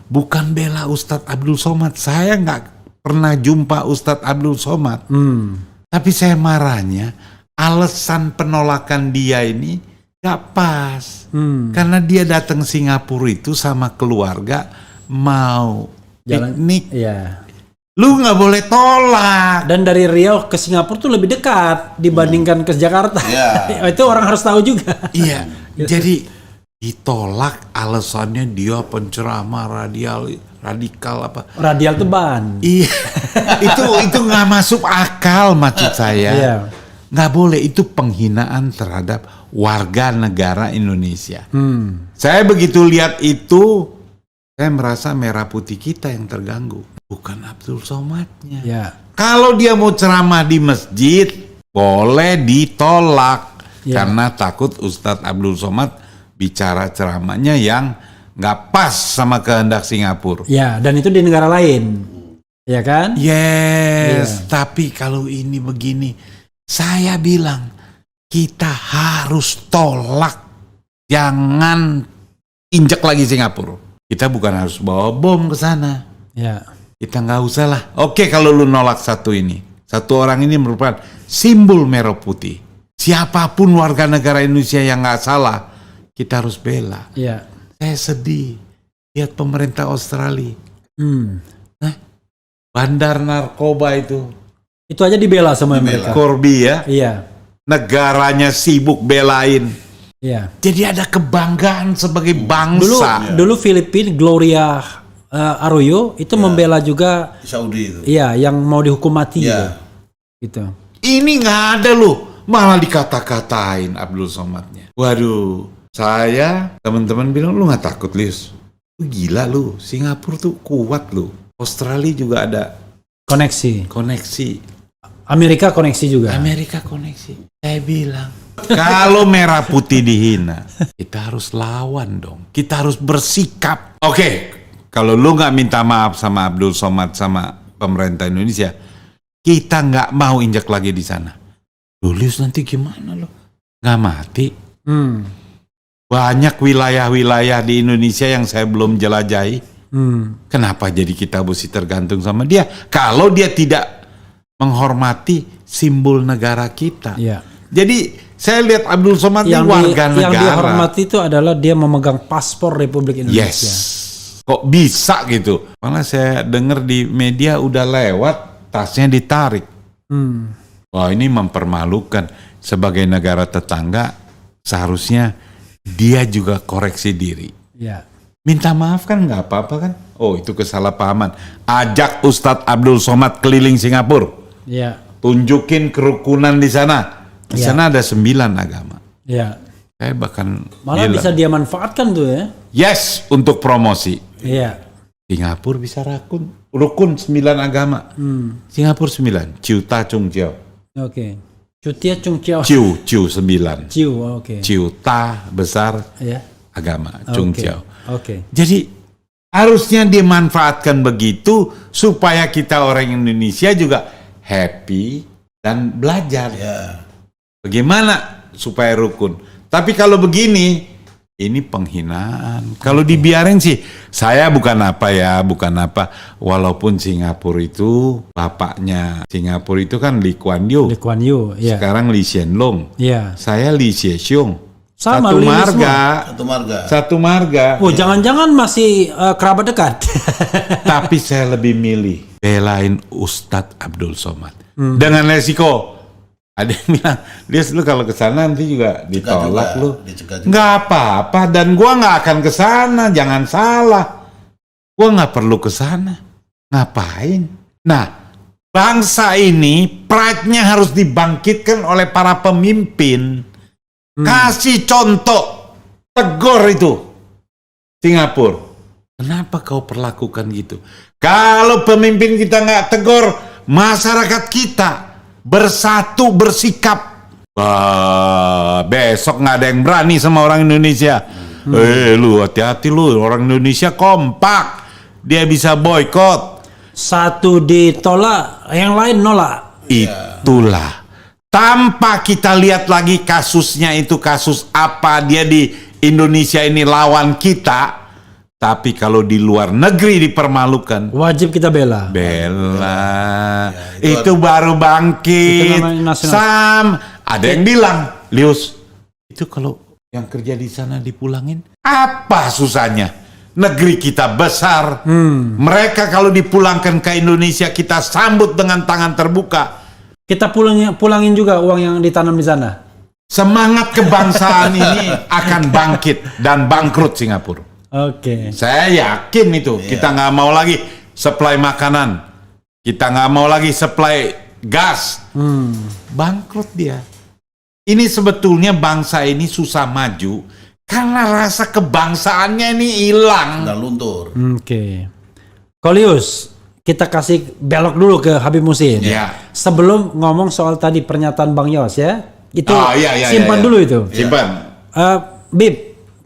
Bukan bela Ustadz Abdul Somad. Saya nggak pernah jumpa Ustadz Abdul Somad. Tapi saya marahnya, alasan penolakan dia ini gak pas. Karena dia datang Singapura itu sama keluarga mau piknik. Lu gak boleh tolak. Dan dari Riau ke Singapura tuh lebih dekat dibandingkan ke Jakarta. Itu orang harus tahu juga. Iya. Jadi ditolak alasannya dia penceramah radial. radikal apa? Radial tuh ban. Iya, itu nggak masuk akal maksud saya. Iya. Nggak boleh, itu penghinaan terhadap warga negara Indonesia. Saya begitu lihat itu, saya merasa merah putih kita yang terganggu, bukan Abdul Somadnya. Ya. Kalau dia mau ceramah di masjid, boleh ditolak. Karena takut Ustadz Abdul Somad bicara ceramahnya yang nggak pas sama kehendak Singapura. Ya, dan itu di negara lain. Ya kan? Yes, tapi kalau ini begini, saya bilang kita harus tolak. Jangan injek lagi Singapura. Kita bukan harus bawa bom ke sana. Ya. Kita nggak usah lah. Oke, kalau lu nolak satu ini. Satu orang ini merupakan simbol merah putih. Siapapun warga negara Indonesia yang nggak salah, kita harus bela. Ya. Saya sedih lihat pemerintah Australia. Bandar narkoba itu. Itu aja dibela sama mereka. Corby ya. Iya. Negaranya sibuk belain. Iya. Jadi ada kebanggaan sebagai bangsa. Dulu Filipina Gloria Arroyo itu membela juga Saudi itu. Iya, yang mau dihukum mati Iya. gitu. Ini nggak ada loh, malah dikata-katain Abdul Somadnya. Waduh, saya teman-teman bilang lu nggak takut Lius? Lu gila lu, Singapura tuh kuat lu. Australia juga ada Koneksi. Amerika koneksi juga. Amerika koneksi. Saya bilang, kalau merah putih dihina, kita harus lawan dong. Kita harus bersikap. Oke, kalau lu nggak minta maaf sama Abdul Somad sama pemerintah Indonesia, kita nggak mau injak lagi di sana. Lius nanti gimana lo? Nggak mati. Banyak wilayah-wilayah di Indonesia yang saya belum jelajahi. Kenapa jadi kita mesti tergantung sama dia? Kalau dia tidak menghormati simbol negara kita. Iya. Jadi saya lihat Abdul Somad ini warga negara. Yang dihormati itu adalah dia memegang paspor Republik Indonesia. Yes. Kok bisa gitu? Malah saya dengar di media udah lewat, tasnya ditarik. Wah, ini mempermalukan. Sebagai negara tetangga, seharusnya dia juga koreksi diri. Ya. Minta maaf kan nggak apa-apa kan? Oh, itu kesalahpahaman. Ajak Ustadz Abdul Somad keliling Singapura. Ya. Tunjukin kerukunan di sana. Di sana ada 9 agama. Ya. Saya bahkan malah bisa dia manfaatkan tuh ya. Yes, untuk promosi. Iya. Singapura bisa rukun 9 agama. Singapura 9. Ciu Ta Chung Jiao. Oke. Cutia Chung Chiao. Ciu 9. Ciu, oke. Ciu Ta besar Ya. agama Chung Jiao. Oke. Jadi harusnya dimanfaatkan begitu supaya kita orang Indonesia juga happy dan belajar. Ya. Bagaimana supaya rukun. Tapi kalau begini, ini penghinaan. Kalau dibiarin sih, saya bukan apa. Walaupun Singapura itu, bapaknya Singapura itu kan Lee Kuan Yew. Lee Kuan Yew, ya. Sekarang Lee Hsien Loong. Ya. Saya Lee Hsien Loong. Sama, Satu marga. Oh, jangan-jangan masih kerabat dekat. Tapi saya lebih milih belain Ustadz Abdul Somad. Dengan resiko. Ada yang bilang, dia lu kalau ke sana nanti juga ditolak lu. Nggak apa-apa, dan gua nggak akan ke sana, jangan salah. Gua nggak perlu ke sana. Ngapain? Nah, bangsa ini pride-nya harus dibangkitkan oleh para pemimpin. Kasih contoh, tegur itu Singapura. Kenapa kau perlakukan gitu? Kalau pemimpin kita nggak tegur, masyarakat kita bersatu bersikap. Besok nggak ada yang berani sama orang Indonesia. Lu hati-hati lu, orang Indonesia kompak. Dia bisa boykot. Satu ditolak, yang lain nolak. Itulah. Tanpa kita lihat lagi kasusnya itu kasus apa, dia di Indonesia ini lawan kita. Tapi kalau di luar negeri dipermalukan, wajib kita bela. Itu baru bangkit. Sam, ada yang bilang, Lius, itu kalau yang kerja di sana dipulangin, apa susahnya? Negeri kita besar. Mereka kalau dipulangkan ke Indonesia, kita sambut dengan tangan terbuka. Kita pulangin juga uang yang ditanam di sana. Semangat kebangsaan ini akan bangkit dan bangkrut Singapura. Oke. Saya yakin itu. Kita nggak mau lagi supply makanan. Kita nggak mau lagi supply gas. Bangkrut dia. Ini sebetulnya bangsa ini susah maju karena rasa kebangsaannya ini hilang. Dan luntur. Oke. Kolius, kita kasih belok dulu ke Habib Muhsin. Ya. Sebelum ngomong soal tadi pernyataan Bang Yos ya. Itu simpan iya. dulu itu. Simpan. Bib,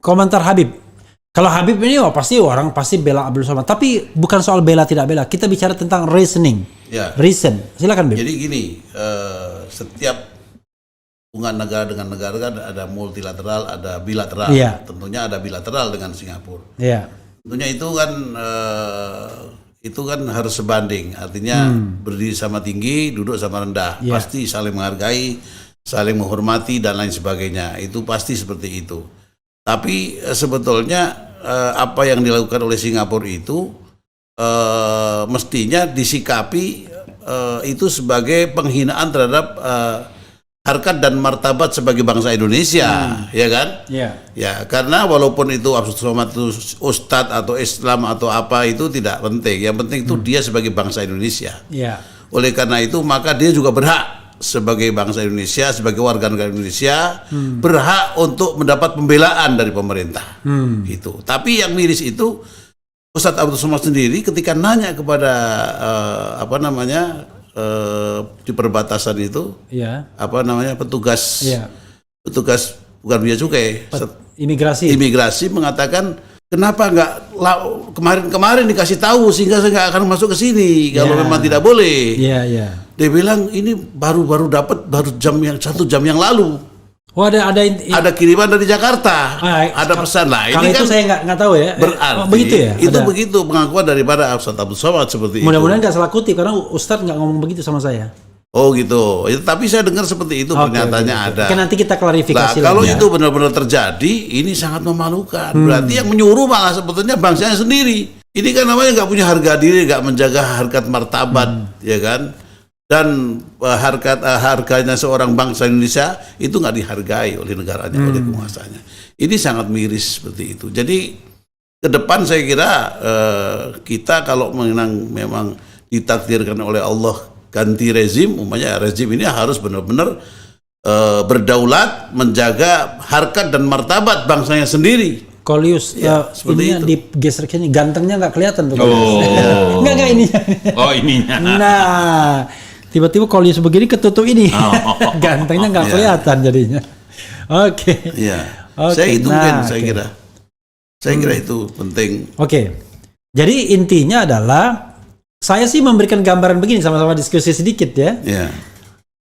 komentar Habib. Kalau Habib ini pasti orang pasti bela Abdul Somad. Tapi bukan soal bela tidak bela. Kita bicara tentang reasoning. Ya. Reason. Silakan Bib. Jadi gini, setiap hubungan negara dengan negara kan ada multilateral, ada bilateral. Iya. Tentunya ada bilateral dengan Singapura. Iya. Tentunya itu kan harus sebanding. Artinya berdiri sama tinggi, duduk sama rendah. Iya. Pasti saling menghargai, saling menghormati dan lain sebagainya. Itu pasti seperti itu. Tapi sebetulnya apa yang dilakukan oleh Singapura itu mestinya disikapi itu sebagai penghinaan terhadap harkat dan martabat sebagai bangsa Indonesia, ya kan? Iya. Ya, karena walaupun itu Abdul Somad itu ustadz atau Islam atau apa itu tidak penting. Yang penting itu dia sebagai bangsa Indonesia. Iya. Oleh karena itu maka dia juga berhak sebagai bangsa Indonesia, sebagai warga negara Indonesia, berhak untuk mendapat pembelaan dari pemerintah. Itu. Tapi yang miris itu Ustadz Abdul Somad sendiri ketika nanya kepada di perbatasan itu, petugas bukan bea cukai, imigrasi mengatakan kenapa nggak kemarin dikasih tahu sehingga saya nggak akan masuk ke sini kalau memang tidak boleh. Dia bilang ini baru dapat jam 1 jam yang lalu. Oh ada kiriman dari Jakarta, ada pesan lah. Kalau ini itu kan saya nggak tahu ya. Berarti begitu ya. Itu begitu pengakuan daripada Ustadz Abdul Somad seperti itu. Mudah-mudahan nggak salah kutip karena Ustadz nggak ngomong begitu sama saya. Oh gitu. Tapi saya dengar seperti itu pernyataannya ada. Oke, nanti kita klarifikasi. Kalau itu benar-benar terjadi, ini sangat memalukan. Berarti yang menyuruh malah sebetulnya bangsanya sendiri. Ini kan namanya nggak punya harga diri, nggak menjaga harkat martabat, ya kan? Dan harganya seorang bangsa Indonesia itu nggak dihargai oleh negaranya, oleh penguasanya. Ini sangat miris seperti itu. Jadi ke depan saya kira kita kalau memang ditakdirkan oleh Allah ganti rezim, umpamanya rezim ini harus benar-benar berdaulat, menjaga harkat dan martabat bangsanya sendiri. Kolius, ininya digeser sini, gantengnya nggak kelihatan tuh. Nggak ininya. Oh ininya. Nah, tiba-tiba Kolius begini ketutup ini, gantengnya nggak kelihatan jadinya. Oke. Iya. Saya itu saya kira itu penting. Oke. Jadi intinya adalah saya sih memberikan gambaran begini, sama-sama diskusi sedikit ya. Iya.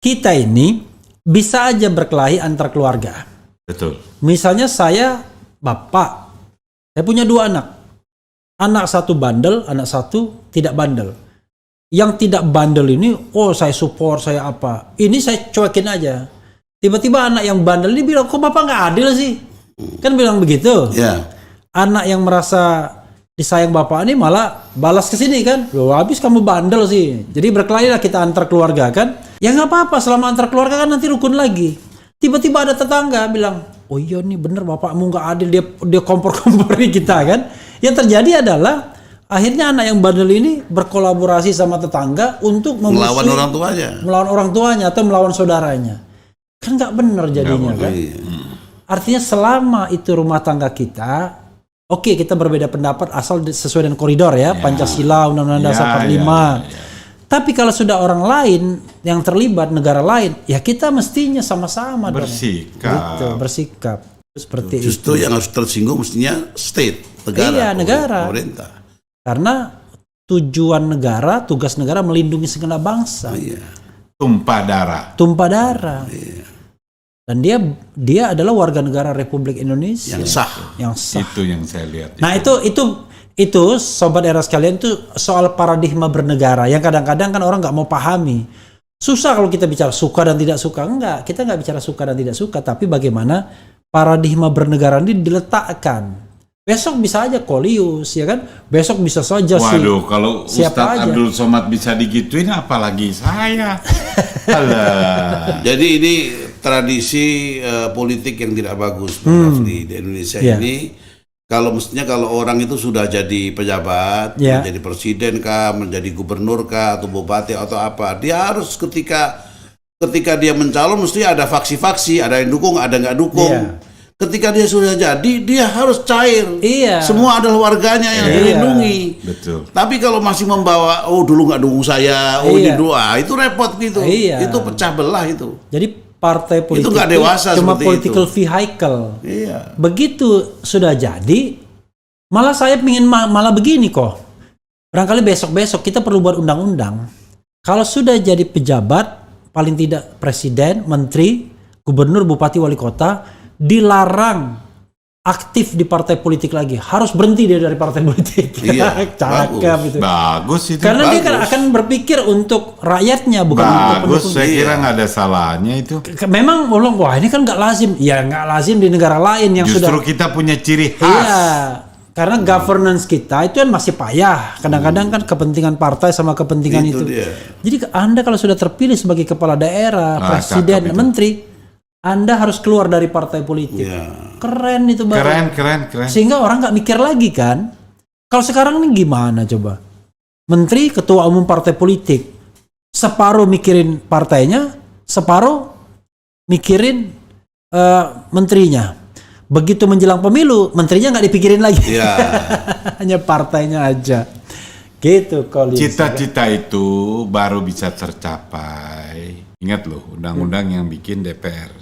Kita ini bisa aja berkelahi antar keluarga. Betul. Misalnya saya bapak, saya punya 2 anak. Anak satu bandel, anak satu tidak bandel. Yang tidak bandel ini, saya support, saya apa. Ini saya cuekin aja. Tiba-tiba anak yang bandel ini bilang, kok bapak nggak adil sih? Kan bilang begitu. Yeah. Anak yang merasa disayang bapak ini malah balas ke sini kan. Loh, habis kamu bandel sih. Jadi berkelahi lah kita antar keluarga kan. Ya nggak apa-apa, selama antar keluarga kan nanti rukun lagi. Tiba-tiba ada tetangga bilang, oh iya nih bener bapakmu nggak adil, dia kompor-kompori kita kan. Yang terjadi adalah akhirnya anak yang bandel ini berkolaborasi sama tetangga untuk melawan orang tuanya atau melawan saudaranya. Kan nggak bener jadinya kan. Artinya selama itu rumah tangga kita, oke, kita berbeda pendapat asal sesuai dengan koridor ya, Pancasila, Undang-Undang Dasar 45. Tapi kalau sudah orang lain yang terlibat, negara lain, ya kita mestinya sama-sama bersikap. Bersikap. Seperti Justru itu. Yang harus tersinggung mestinya state, negara, pemerintah. Karena tujuan negara, tugas negara melindungi segenap bangsa. Tumpah darah. Dan dia adalah warga negara Republik Indonesia yang sah. Itu yang saya lihat. Nah, itu sobat era sekalian, itu soal paradigma bernegara yang kadang-kadang kan orang nggak mau pahami. Susah kalau kita bicara suka dan tidak suka. Enggak, kita nggak bicara suka dan tidak suka, tapi bagaimana paradigma bernegara ini diletakkan. Besok bisa aja Kolius, ya kan? Besok bisa saja sih. Waduh, kalau Ustadz Abdul Somad bisa digituin, apalagi saya. Jadi ini tradisi politik yang tidak bagus, Pak Rafli, di Indonesia ini. Kalau mestinya kalau orang itu sudah jadi pejabat, menjadi presiden kah, menjadi gubernur kah, atau bupati atau apa, dia harus ketika dia mencalon mesti ada faksi-faksi, ada yang dukung, ada nggak dukung. Ketika dia sudah jadi, dia harus cair. Semua adalah warganya yang dilindungi. Betul. Tapi kalau masih membawa, dulu nggak dukung saya, ini dulu, itu repot gitu. Itu pecah belah itu. Jadi partai politik itu nggak dewasa, cuma political vehicle. Begitu sudah jadi, malah saya ingin malah begini kok. Barangkali besok kita perlu buat undang-undang. Kalau sudah jadi pejabat, paling tidak presiden, menteri, gubernur, bupati, wali kota, dilarang aktif di partai politik lagi, harus berhenti dia dari partai politik. Cakep itu. Bagus itu. Karena dia kan akan berpikir untuk rakyatnya, bukan untuk pendukung. Saya kira nggak ada salahnya itu. Memang wah ini kan nggak lazim. Ya nggak lazim di negara lain yang justru kita punya ciri khas. Karena governance kita itu kan masih payah. Kadang-kadang kan kepentingan partai sama kepentingan itu. Jadi Anda kalau sudah terpilih sebagai kepala daerah, presiden, menteri, Anda harus keluar dari partai politik. Keren itu Bang. Keren. Sehingga orang nggak mikir lagi kan. Kalau sekarang ini gimana coba? Menteri, ketua umum partai politik, separuh mikirin partainya, separuh mikirin menterinya. Begitu menjelang pemilu, menterinya nggak dipikirin lagi. Hanya partainya aja. Gitu kalau cita-cita itu baru bisa tercapai. Ingat loh, undang-undang yang bikin DPR.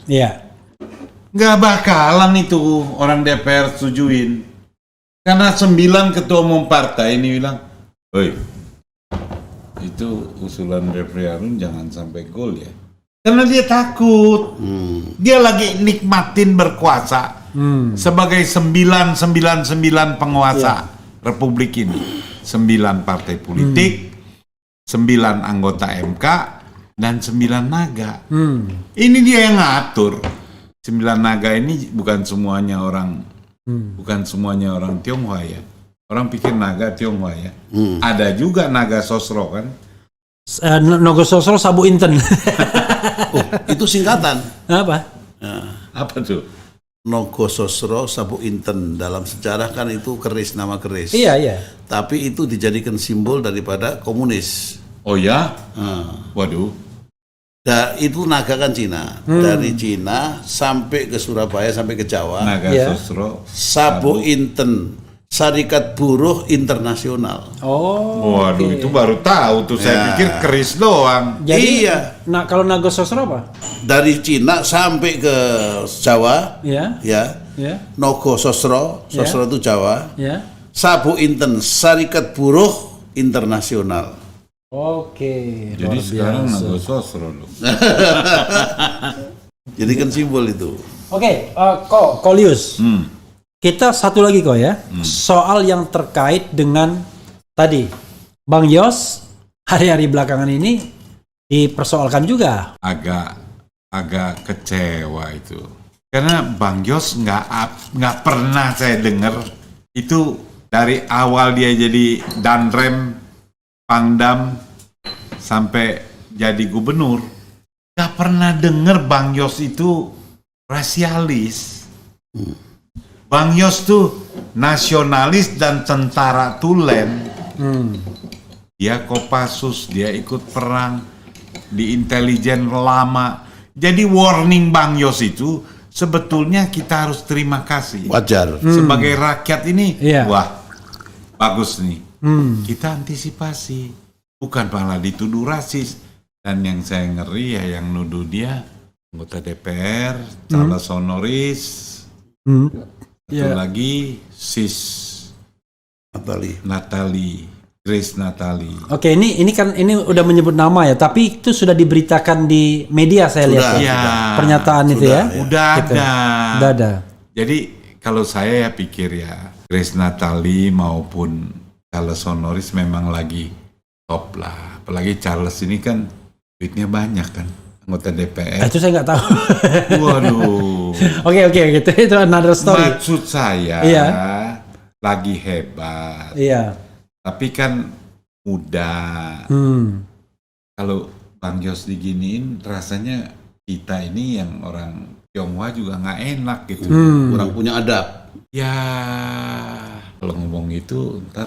Nggak bakalan itu orang DPR setujuin. Karena 9 ketua umum partai ini bilang, "Woi, itu usulan Refri Harun jangan sampai gol ya." Karena dia takut. Dia lagi nikmatin berkuasa sebagai 999 penguasa Republik ini. 9 partai politik, 9 anggota MK, dan 9 naga. Ini dia yang ngatur. 9 naga ini bukan semuanya orang Tionghoa ya. Orang pikir naga Tionghoa ya. Ada juga naga Sosro kan. Naga Sosro Sabu Inten. Itu singkatan. Apa? Apa tuh? Nogo Sosro Sabu Inten, dalam sejarah kan itu keris, nama keris. Iya. Tapi itu dijadikan simbol daripada komunis. Oh ya? Waduh. Itu naga kan Cina. Dari Cina sampai ke Surabaya, sampai ke Jawa. Naga Sosro Sabu Inten, Serikat Buruh Internasional. Waduh, itu baru tahu tuh. Saya pikir keris doang. Jadi, kalau Naga Sosro apa? Dari Cina sampai ke Jawa. Nogo Sosro itu Jawa. Sabu Inten, Serikat Buruh Internasional. Jadi sekarang Naga Sosro loh. Jadi kan simbol itu. Kolius. Kita satu lagi kok ya, soal yang terkait dengan tadi Bang Yos hari-hari belakangan ini dipersoalkan juga. Agak kecewa itu, karena Bang Yos nggak pernah saya dengar itu dari awal dia jadi Danrem, Pangdam sampai jadi gubernur, nggak pernah dengar Bang Yos itu rasialis. Bang Yos tuh nasionalis dan tentara tulen. Dia Kopassus, dia ikut perang di intelijen lama. Jadi warning Bang Yos itu sebetulnya kita harus terima kasih. Wajar. Sebagai rakyat ini, wah bagus nih. Kita antisipasi, bukan malah dituduh rasis. Dan yang saya ngeri ya yang nuduh dia anggota DPR, Charles honoris. Satu lagi Sis Grace Natali. Oke, ini kan ini udah menyebut nama ya, tapi itu sudah diberitakan di media saya lihat pernyataan itu ya. Udah gitu. Ada. Jadi kalau saya pikir ya Grace Natali maupun Charles honoris memang lagi top lah. Apalagi Charles ini kan duitnya banyak kan, anggota DPR. Itu saya nggak tahu. Waduh. Oke, gitu. Itu another story. Maksud saya lagi hebat. Tapi kan muda. Kalau Bang Yos diginiin, rasanya kita ini yang orang Tionghoa juga nggak enak gitu. Kurang punya adab. Ya, kalau ngomong itu ntar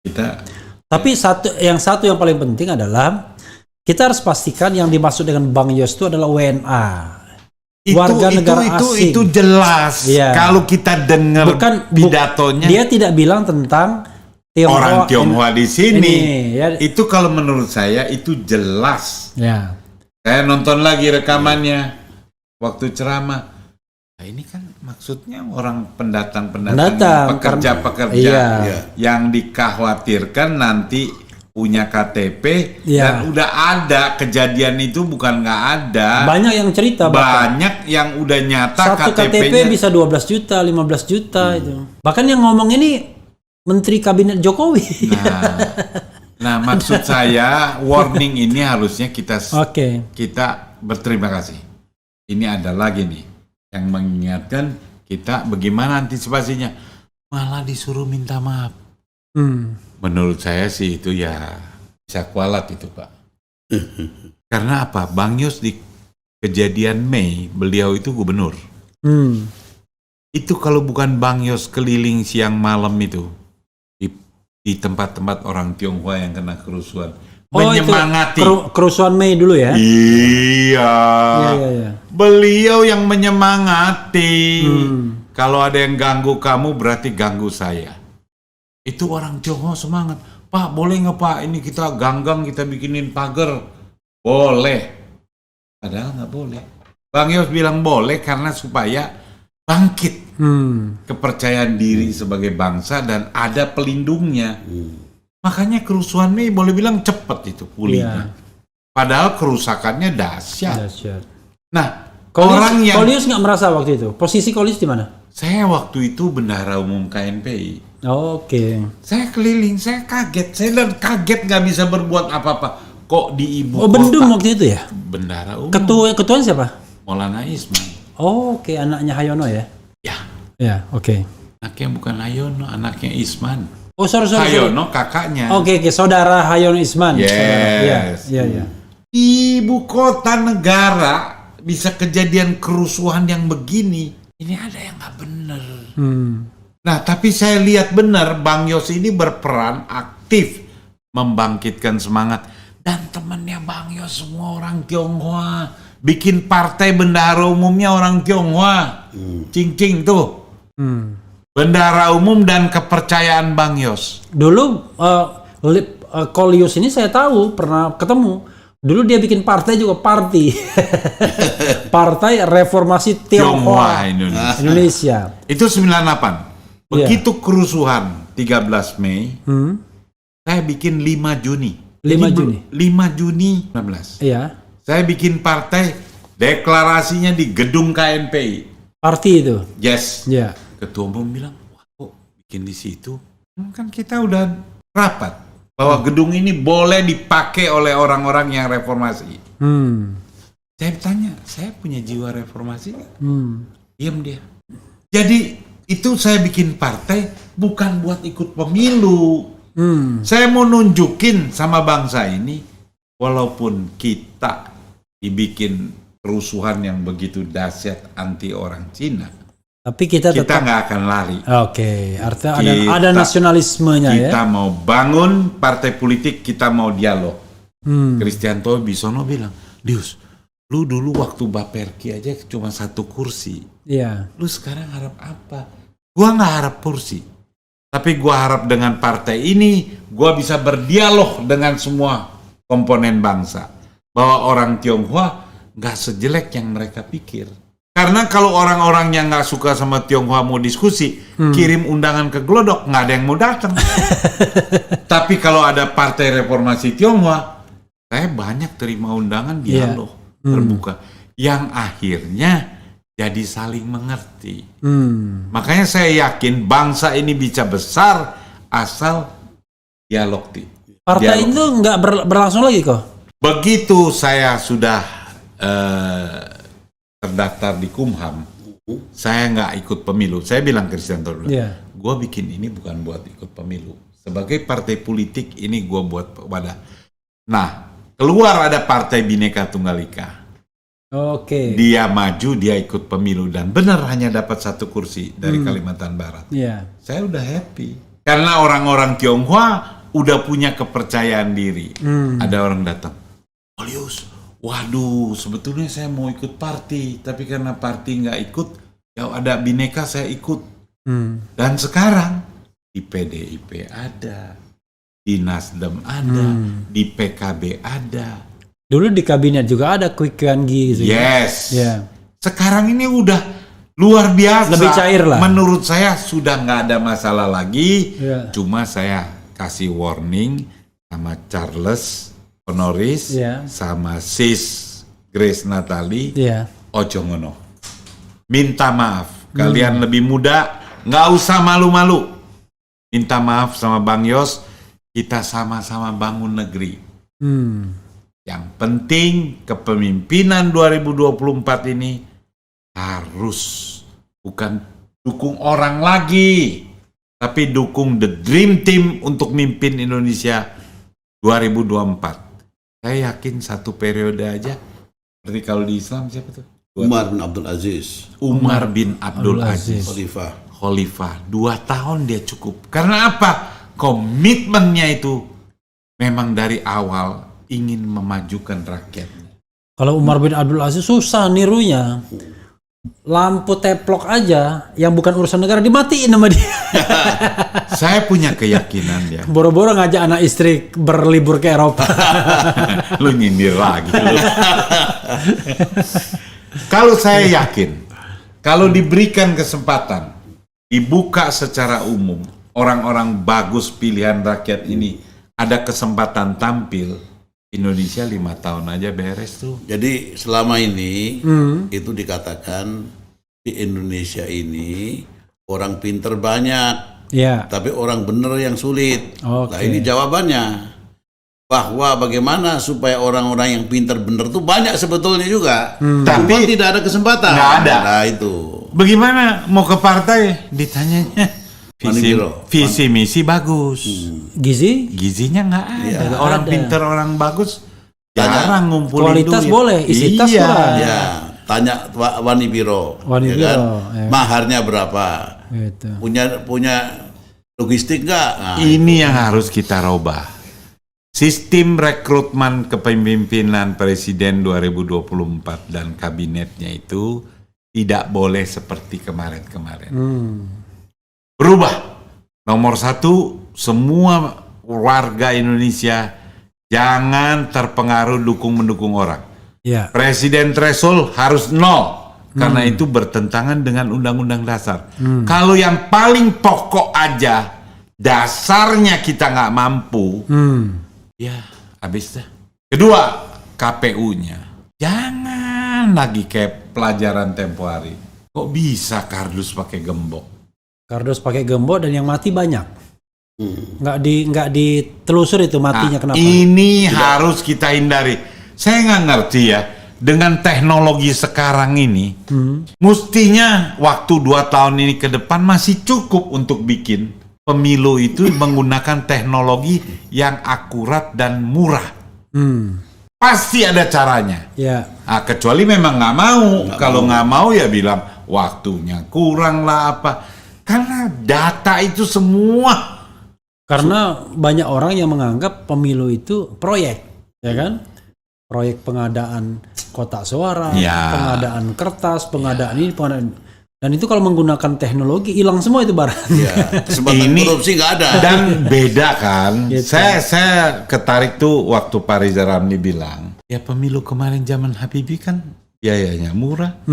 kita. Tapi yang paling penting adalah kita harus pastikan yang dimaksud dengan Bang Yos itu adalah WNA. Warga negara asing. Itu jelas. Ya. Kalau kita dengar pidatonya, dia tidak bilang tentang Tionghoa, orang Tionghoa di sini. Ya. Itu kalau menurut saya itu jelas. Ya. Saya nonton lagi rekamannya waktu ceramah. Nah, ini kan maksudnya orang pendatang, pekerja-pekerja yang dikhawatirkan nanti punya KTP dan udah ada kejadian itu, bukan nggak ada. Banyak yang cerita. Banyak yang udah nyata satu KTP bisa 12 juta, 15 juta itu. Bahkan yang ngomong ini Menteri Kabinet Jokowi. Nah, maksud saya warning ini harusnya kita berterima kasih. Ini ada lagi nih yang mengingatkan kita bagaimana antisipasinya. Malah disuruh minta maaf. Menurut saya sih itu ya bisa kualat itu, Pak. Karena apa? Bang Yos di kejadian Mei, beliau itu gubernur. Itu kalau bukan Bang Yos keliling siang malam itu di tempat-tempat orang Tionghoa yang kena kerusuhan, menyemangati. Kerusuhan Mei dulu ya? Iya. Beliau yang menyemangati. Kalau ada yang ganggu kamu berarti ganggu saya. Itu orang Tionghoa semangat. Pak, boleh nggak Pak? Ini kita ganggang, kita bikinin pagar. Boleh. Padahal nggak boleh. Bang Yos bilang boleh karena supaya bangkit kepercayaan diri sebagai bangsa dan ada pelindungnya. Makanya kerusuhan Mei boleh bilang cepat itu pulihnya. Padahal kerusakannya dahsyat. Nah, Kolius nggak merasa waktu itu? Posisi Kolius di mana? Saya waktu itu bendahara umum KNPI. Oke. Saya keliling, saya kaget. Saya kaget nggak bisa berbuat apa-apa. Kok di ibu kota? Bendung waktu itu ya? Bendahara umum. Ketuanya siapa? Maulana Isman. Oke, anaknya Hayono ya? Ya, oke. Anaknya bukan Hayono, anaknya Isman. Oh, sorry. Hayono kakaknya. Oke, saudara Hayono Isman. Yes. Iya. Ibu kota negara bisa kejadian kerusuhan yang begini. Ini ada yang nggak benar. Nah, tapi saya lihat benar Bang Yos ini berperan aktif membangkitkan semangat. Dan temannya Bang Yos semua orang Tionghoa. Bikin partai bendahara umumnya orang Tionghoa. Cing-cing tuh. Bendahara umum dan kepercayaan Bang Yos. Dulu Kolius ini saya tahu, pernah ketemu. Dulu dia bikin partai juga, Partai Reformasi Tionghoa Indonesia. Itu 98. Begitu kerusuhan 13 Mei, saya bikin 5 Juni. 5 Juni 19. Iya. Saya bikin partai, deklarasinya di gedung KNPI. Parti itu? Yes. Iya. Ketua umum bilang, wah kok bikin di situ? Kan kita udah rapat bahwa gedung ini boleh dipakai oleh orang-orang yang reformasi. Saya tanya, saya punya jiwa reformasi nggak? Diam dia. Jadi itu saya bikin partai bukan buat ikut pemilu. Saya mau nunjukin sama bangsa ini, walaupun kita dibikin kerusuhan yang begitu dahsyat anti orang Cina, tapi kita nggak akan lari. Oke, artinya ada nasionalismenya ya. Kita mau bangun partai politik, kita mau dialog. Kristianto Bisono bilang, Dius, lu dulu waktu Baperki aja cuma 1 kursi. Iya. Lu sekarang harap apa? Gua nggak harap kursi, tapi gua harap dengan partai ini, gua bisa berdialog dengan semua komponen bangsa. Bahwa orang Tionghoa nggak sejelek yang mereka pikir. Karena kalau orang-orang yang nggak suka sama Tionghoa mau diskusi, kirim undangan ke Glodok, nggak ada yang mau datang. Tapi kalau ada Partai Reformasi Tionghoa, saya banyak terima undangan dialog terbuka, yang akhirnya jadi saling mengerti. Makanya saya yakin bangsa ini bisa besar asal dialog. Partai itu nggak berlangsung lagi kok. Begitu saya sudah terdaftar di Kumham, saya nggak ikut pemilu. Saya bilang ke Kristianto dulu, gue bikin ini bukan buat ikut pemilu. Sebagai partai politik ini gue buat wadah. Nah, keluar ada Partai Bhinneka Tunggal Ika. Oke. Dia maju, dia ikut pemilu dan benar hanya dapat 1 kursi dari Kalimantan Barat. Iya. Saya udah happy. Karena orang-orang Tionghoa udah punya kepercayaan diri. Ada orang datang, Olius, waduh sebetulnya saya mau ikut parti, tapi karena parti nggak ikut, ya ada Bhinneka saya ikut. Dan sekarang di PDIP ada, di Nasdem ada, di PKB ada. Dulu di kabinet juga ada Kwik Kian Gi gitu. Yes. Ya. Sekarang ini udah luar biasa. Lebih cair lah. Menurut saya sudah nggak ada masalah lagi. Ya. Cuma saya kasih warning sama Charles Honoris, Ya. sama Sis Grace Natali, Iya. ojo ngono. Minta maaf. Kalian lebih muda, nggak usah malu-malu. Minta maaf sama Bang Yos. Kita sama-sama bangun negeri. Yang penting kepemimpinan 2024 ini harus bukan dukung orang lagi, tapi dukung the dream team untuk mimpin Indonesia 2024. Saya yakin 1 periode aja. Berarti kalau di Islam siapa tuh? Umar bin Abdul Aziz, Umar bin Abdul Aziz. Khalifah. 2 tahun dia cukup. Karena apa? Komitmennya itu memang dari awal ingin memajukan rakyatnya. Kalau Umar bin Abdul Aziz susah nirunya. Lampu teplok aja yang bukan urusan negara dimatiin sama dia. Saya punya keyakinan ya. Boro-boro ngajak anak istri berlibur ke Eropa. Lu nyindir lagi lu. Kalau saya yakin, kalau diberikan kesempatan, dibuka secara umum, orang-orang bagus pilihan rakyat ini ada kesempatan tampil, Indonesia 5 tahun aja beres tuh. Jadi selama ini itu dikatakan di Indonesia ini orang pinter banyak, Iya. tapi orang bener yang sulit. Oke. Nah ini jawabannya. Bahwa bagaimana supaya orang-orang yang pinter bener tuh banyak sebetulnya juga. Tapi tidak ada kesempatan. Nggak ada. Nah itu. Bagaimana mau ke partai? Ditanyanya. Visi misi bagus. Gizinya nggak ada. Orang ada. pinter, orang bagus jarang ngumpulin Kualitas duit. boleh, isi tas kurang. Ya, tanya Wani Biro. Wani ya Biro, kan? ya. Maharnya berapa? Gitu. Punya logistik nggak? Nah, Ini yang harus kita robah. Sistem rekrutmen kepemimpinan Presiden 2024 dan kabinetnya itu tidak boleh seperti kemarin-kemarin. Berubah. Nomor 1, semua warga Indonesia jangan terpengaruh mendukung orang. Ya. Presiden threshold harus 0 karena itu bertentangan dengan Undang-Undang Dasar. Kalau yang paling pokok aja dasarnya kita nggak mampu, ya habis dah. Kedua, KPU-nya jangan lagi kayak pelajaran tempo hari. Kok bisa kardus pakai gembok? Kardus pakai gembok dan yang mati banyak. Nggak ditelusur itu matinya kenapa? Ini harus kita hindari. Saya nggak ngerti ya. Dengan teknologi sekarang ini, mestinya waktu 2 tahun ini ke depan masih cukup untuk bikin pemilu itu menggunakan teknologi yang akurat dan murah. Pasti ada caranya. Ya. Nah, kecuali memang nggak mau. Kalau nggak mau ya bilang waktunya kurang lah apa. Karena data itu semua. Karena banyak orang yang menganggap pemilu itu proyek, ya kan? Proyek pengadaan kotak suara, Ya. pengadaan kertas, pengadaan ini, pengadaan. Dan itu kalau menggunakan teknologi hilang semua itu barang. ya, kesempatan Ini- korupsi nggak ada. Dan beda kan. Gitu. Saya ketarik tuh waktu Pak Riza Ramli bilang, ya pemilu kemarin zaman Habibie kan biayanya murah.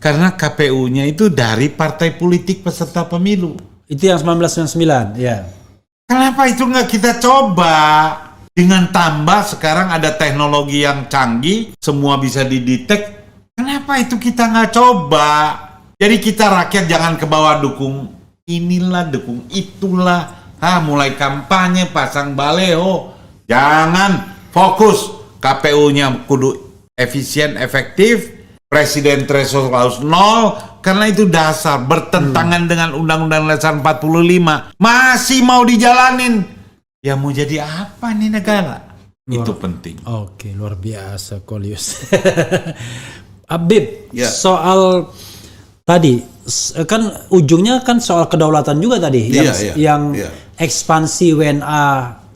Karena KPU-nya itu dari partai politik peserta pemilu. Itu yang 1999, ya. Kenapa itu nggak kita coba? Dengan tambah sekarang ada teknologi yang canggih, semua bisa didetek. Kenapa itu kita nggak coba? Jadi kita rakyat jangan ke bawah dukung inilah, dukung itulah. Mulai kampanye, pasang baleho. Jangan, fokus. KPU-nya kudu efisien, efektif. Presiden threshold harus 0. Karena itu dasar, bertentangan dengan Undang-Undang Dasar 45. Masih mau dijalanin. Ya mau jadi apa nih negara? Itu penting. Oke, luar biasa, Kolius. Habib, Ya. soal tadi kan ujungnya kan soal kedaulatan juga tadi yang ekspansi WNA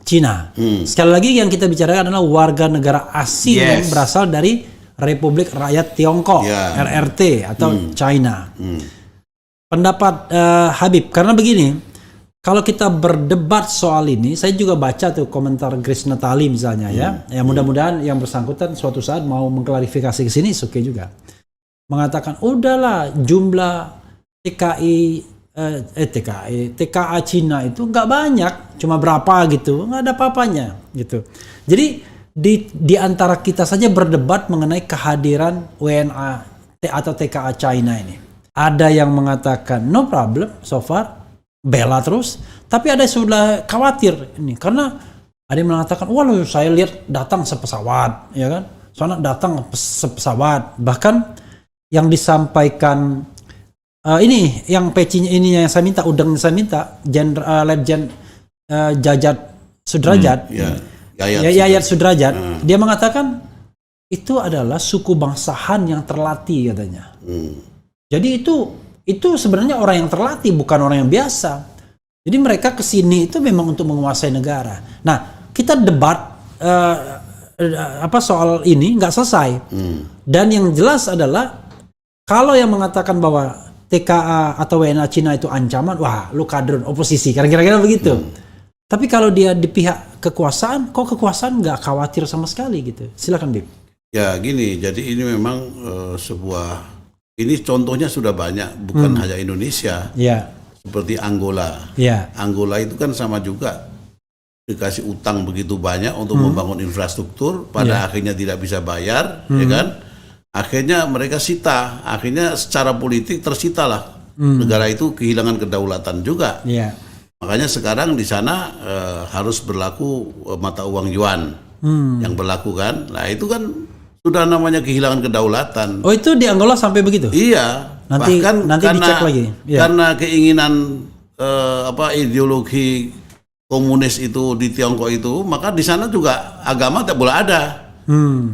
Cina. Sekali lagi yang kita bicarakan adalah warga negara asing yang berasal dari Republik Rakyat Tiongkok, RRT atau China. Pendapat Habib, karena begini, kalau kita berdebat soal ini, saya juga baca tuh komentar Grace Natali misalnya ya mudah-mudahan yang bersangkutan suatu saat mau mengklarifikasi ke sini, oke juga. Mengatakan udahlah jumlah TKA Cina itu nggak banyak, cuma berapa gitu, nggak ada apa-apanya gitu. Jadi di antara kita saja berdebat mengenai kehadiran WNA atau TKA China ini. Ada yang mengatakan no problem so far, bela terus, tapi ada yang sudah khawatir ini karena ada yang mengatakan, walau saya lihat datang sepesawat, ya kan? Soalnya datang sepesawat, bahkan yang disampaikan ini yang pecinya ini yang saya minta, udang yang saya minta, Legend Jajat Sudrajat, Yayat Sudrajat, dia mengatakan itu adalah suku bangsa Han yang terlatih katanya. Jadi itu sebenarnya orang yang terlatih, bukan orang yang biasa. Jadi mereka kesini itu memang untuk menguasai negara. Nah, kita debat soal ini nggak selesai. Dan yang jelas adalah kalau yang mengatakan bahwa TKA atau WNA Cina itu ancaman, wah lu kader oposisi, kira-kira begitu. Tapi kalau dia di pihak kekuasaan, kok kekuasaan nggak khawatir sama sekali gitu. Silakan Bib. Ya gini, jadi ini memang ini contohnya sudah banyak, bukan hanya Indonesia. Seperti Angola. Angola itu kan sama juga dikasih utang begitu banyak untuk membangun infrastruktur, pada akhirnya tidak bisa bayar, ya kan? Akhirnya mereka sita, akhirnya secara politik tersitalah. Negara itu kehilangan kedaulatan juga. Makanya sekarang di sana harus berlaku mata uang yuan yang berlaku kan. Nah itu kan sudah namanya kehilangan kedaulatan. Oh itu di Angola sampai begitu? Iya. Nanti dicek lagi. Karena keinginan ideologi komunis itu di Tiongkok itu, maka di sana juga agama tak boleh ada.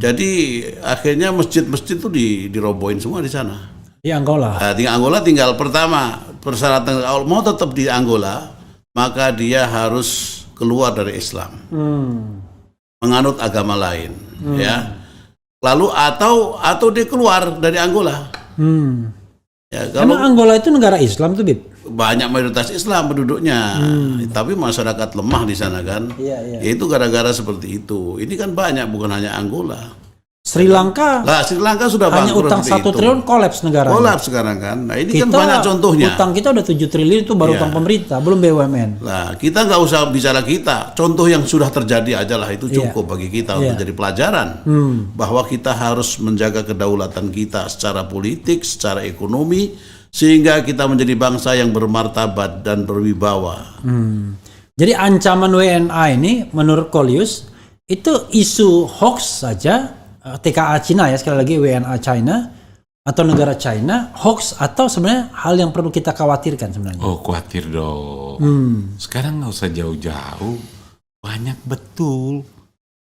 Jadi akhirnya masjid-masjid itu dirobohin semua di sana. Di Angola. Angola tinggal pertama persyaratan kalau mau tetap di Angola, maka dia harus keluar dari Islam, menganut agama lain, ya. Lalu atau dia keluar dari Angola. Ya, kalau Angola itu negara Islam tuh, Bib? Banyak mayoritas Islam penduduknya, tapi masyarakat lemah di sana kan. Itu gara-gara seperti itu. Ini kan banyak, bukan hanya Angola. Sri Lanka. Lah Sri Lanka sudah hanya utang 1 triliun kolaps negara. Kolaps sekarang kan. Nah ini kita, kan banyak contohnya. Utang kita udah 7 triliun itu baru utang pemerintah, belum BUMN. Nah kita nggak usah bicara kita. Contoh yang sudah terjadi aja lah itu cukup bagi kita untuk jadi pelajaran bahwa kita harus menjaga kedaulatan kita secara politik, secara ekonomi, sehingga kita menjadi bangsa yang bermartabat dan berwibawa. Jadi ancaman WNA ini menurut Kolius itu isu hoax saja. TKA Cina ya, sekali lagi WNA China atau negara China, hoax atau sebenarnya hal yang perlu kita khawatirkan sebenarnya? Oh khawatir dong. Sekarang nggak usah jauh-jauh, banyak betul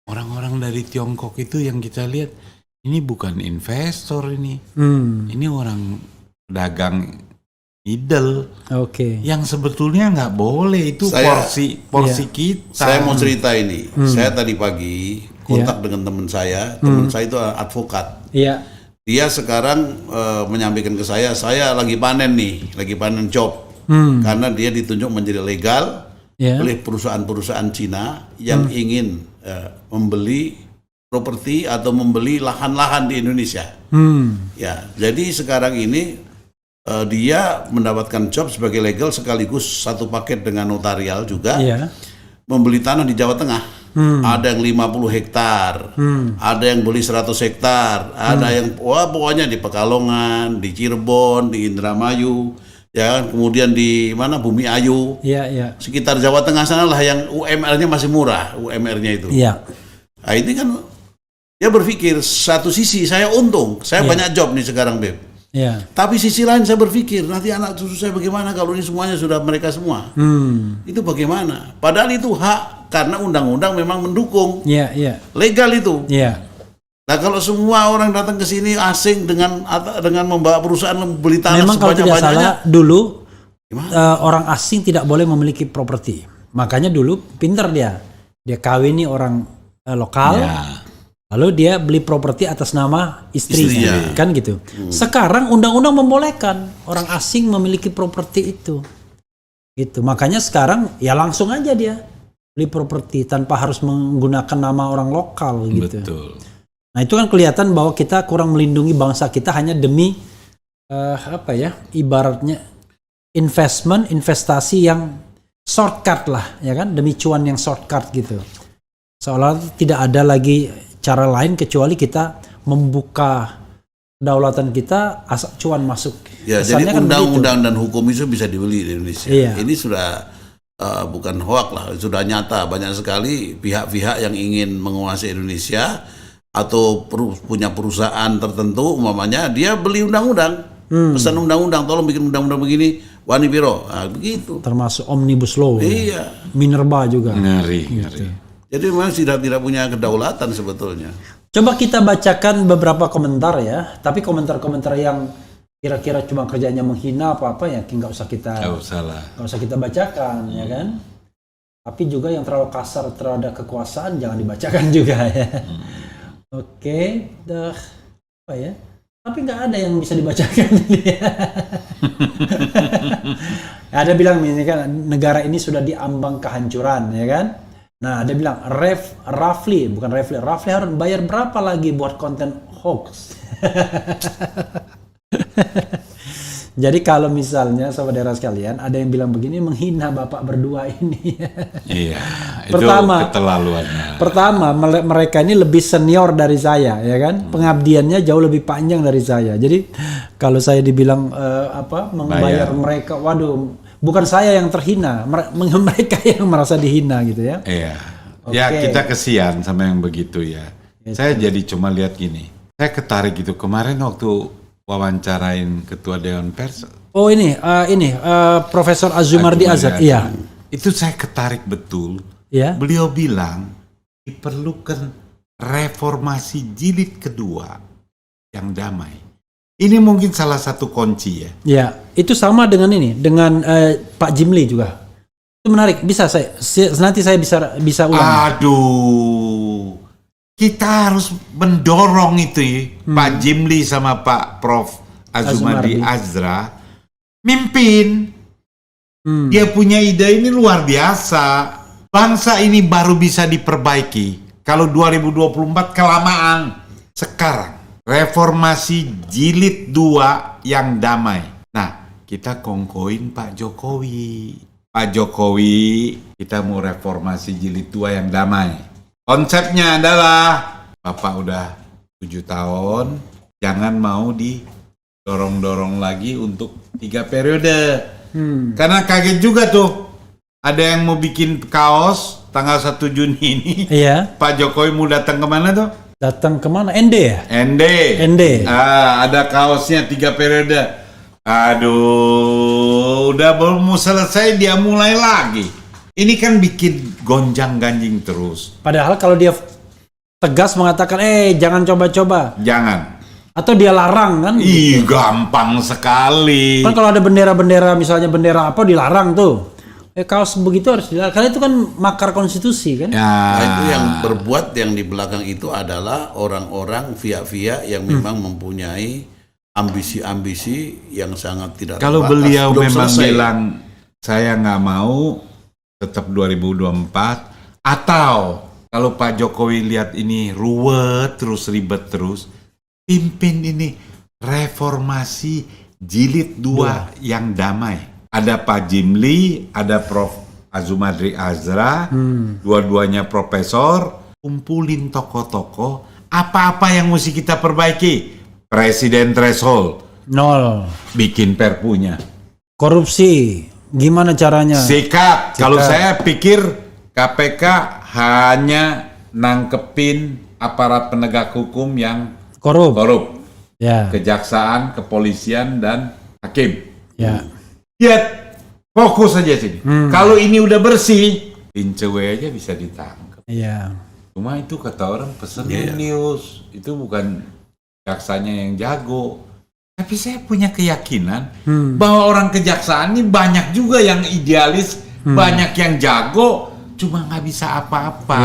orang-orang dari Tiongkok itu yang kita lihat ini bukan investor ini orang dagang idol. Yang sebetulnya nggak boleh itu porsi kita. Saya mau cerita ini. Saya tadi pagi kontak dengan teman saya itu advokat. Dia sekarang menyampaikan ke saya lagi panen job, karena dia ditunjuk menjadi legal oleh perusahaan-perusahaan Cina yang ingin membeli properti atau membeli lahan-lahan di Indonesia. Ya, jadi sekarang ini dia mendapatkan job sebagai legal sekaligus satu paket dengan notarial juga, membeli tanah di Jawa Tengah. Ada yang 50 hektar, ada yang beli 100 hektar, ada yang pokoknya di Pekalongan, di Cirebon, di Indramayu, ya kemudian di mana Bumi Ayu, sekitar Jawa Tengah sana lah yang UMR-nya masih murah, UMR-nya itu. Nah ini kan dia berpikir satu sisi saya untung, saya banyak job nih sekarang Beb. Tapi sisi lain saya berpikir nanti anak cucu saya bagaimana kalau ini semuanya sudah mereka semua. Itu bagaimana? Padahal itu hak karena undang-undang memang mendukung. Legal itu. Nah kalau semua orang datang ke sini asing dengan membawa perusahaan membeli tanah memang kalau tidak salah dulu orang asing tidak boleh memiliki properti. Makanya dulu pinter dia kawini orang lokal, lalu dia beli properti atas nama istrinya, kan gitu. Sekarang undang-undang membolehkan orang asing memiliki properti itu, gitu. Makanya sekarang ya langsung aja dia beli properti tanpa harus menggunakan nama orang lokal, gitu. Betul. Nah itu kan kelihatan bahwa kita kurang melindungi bangsa kita hanya demi ibaratnya investasi yang shortcut lah, ya kan, demi cuan yang shortcut gitu. Seolah tidak ada lagi cara lain kecuali kita membuka kedaulatan kita asal cuan masuk. Ya, jadi undang-undang dan hukum itu bisa dibeli di Indonesia. Iya. Ini sudah bukan hoak lah, sudah nyata. Banyak sekali pihak-pihak yang ingin menguasai Indonesia atau punya perusahaan tertentu, umpamanya dia beli undang-undang, pesan undang-undang, tolong bikin undang-undang begini, wani biro, begitu. Termasuk omnibus law, iya. Minerba juga. Ngeri. Jadi memang tidak punya kedaulatan sebetulnya. Coba kita bacakan beberapa komentar ya, tapi komentar-komentar yang kira-kira cuma kerjanya menghina apa ya, nggak usah kita bacakan, ya kan? Tapi juga yang terlalu kasar terhadap kekuasaan jangan dibacakan juga ya. Oke, apa ya? Tapi nggak ada yang bisa dibacakan. Ada bilang ini kan negara ini sudah diambang kehancuran, ya kan? Nah, ada bilang Rafli harus bayar berapa lagi buat konten hoax? Jadi kalau misalnya saudara sekalian ada yang bilang begini, menghina bapak berdua ini. Iya, itu pertama, keterlaluannya. Pertama, mereka ini lebih senior dari saya, ya kan? Pengabdiannya jauh lebih panjang dari saya. Jadi kalau saya dibilang membayar mereka, waduh, bukan saya yang terhina, mereka yang merasa dihina gitu ya. Iya. Ya kita kesian sama yang begitu ya. Saya jadi cuma lihat gini. Saya ketarik gitu kemarin waktu wawancarain ketua Dewan Pers. Oh ini Profesor Azumardi Azra. Iya. Itu saya ketarik betul. Ya. Beliau bilang diperlukan reformasi jilid kedua yang damai. Ini mungkin salah satu kunci ya. Ya, itu sama dengan Pak Jimli juga. Itu menarik. Bisa nanti saya bisa ulang. Aduh. Kita harus mendorong itu ya. Pak Jimli sama Pak Prof Azumardi Azra mimpin. Dia punya ide ini luar biasa. Bangsa ini baru bisa diperbaiki kalau 2024 kelamaan. Sekarang reformasi jilid 2 yang damai. Nah, kita kongkoin Pak Jokowi. Pak Jokowi, kita mau reformasi jilid 2 yang damai. Konsepnya adalah Bapak udah 7 tahun, jangan mau didorong-dorong lagi untuk 3 periode. Karena kaget juga tuh, ada yang mau bikin kaos tanggal 1 Juni ini. Iya. Pak Jokowi mau datang kemana tuh? Datang kemana? ND ya? ND. Ada kaosnya 3 periode. Aduh, udah belum mau selesai dia mulai lagi. Ini kan bikin gonjang-ganjing terus. Padahal kalau dia tegas mengatakan, jangan coba-coba. Jangan. Atau dia larang kan? Ih, gampang sekali. Kan kalau ada bendera-bendera, misalnya bendera apa dilarang tuh. Kaos begitu harus dilarang. Karena itu kan makar konstitusi kan? Ya. Nah, itu yang berbuat yang di belakang itu adalah orang-orang via-via yang memang mempunyai ambisi-ambisi yang sangat tidak Kalau terbatas. beliau belum memang selesai. bilang, saya nggak mau tetap 2024, atau kalau Pak Jokowi lihat ini ruwet terus, ribet terus, pimpin ini reformasi jilid 2 yang damai. Ada Pak Jimli, ada Prof Azumardi Azra, dua-duanya profesor, kumpulin tokoh-tokoh, apa-apa yang mesti kita perbaiki. Presiden threshold 0. bikin perpunya. Korupsi gimana caranya? Sikat. Kalau saya pikir KPK hanya nangkepin aparat penegak hukum yang korup. Ya. Kejaksaan, kepolisian, dan hakim. Ya. Ya, fokus aja sini. Kalau ini udah bersih, Lincewe aja bisa ditangkap. Iya. Cuma itu kata orang pesenin news, itu bukan jaksanya yang jago. Tapi saya punya keyakinan bahwa orang kejaksaan ini banyak juga yang idealis, banyak yang jago, cuma nggak bisa apa-apa.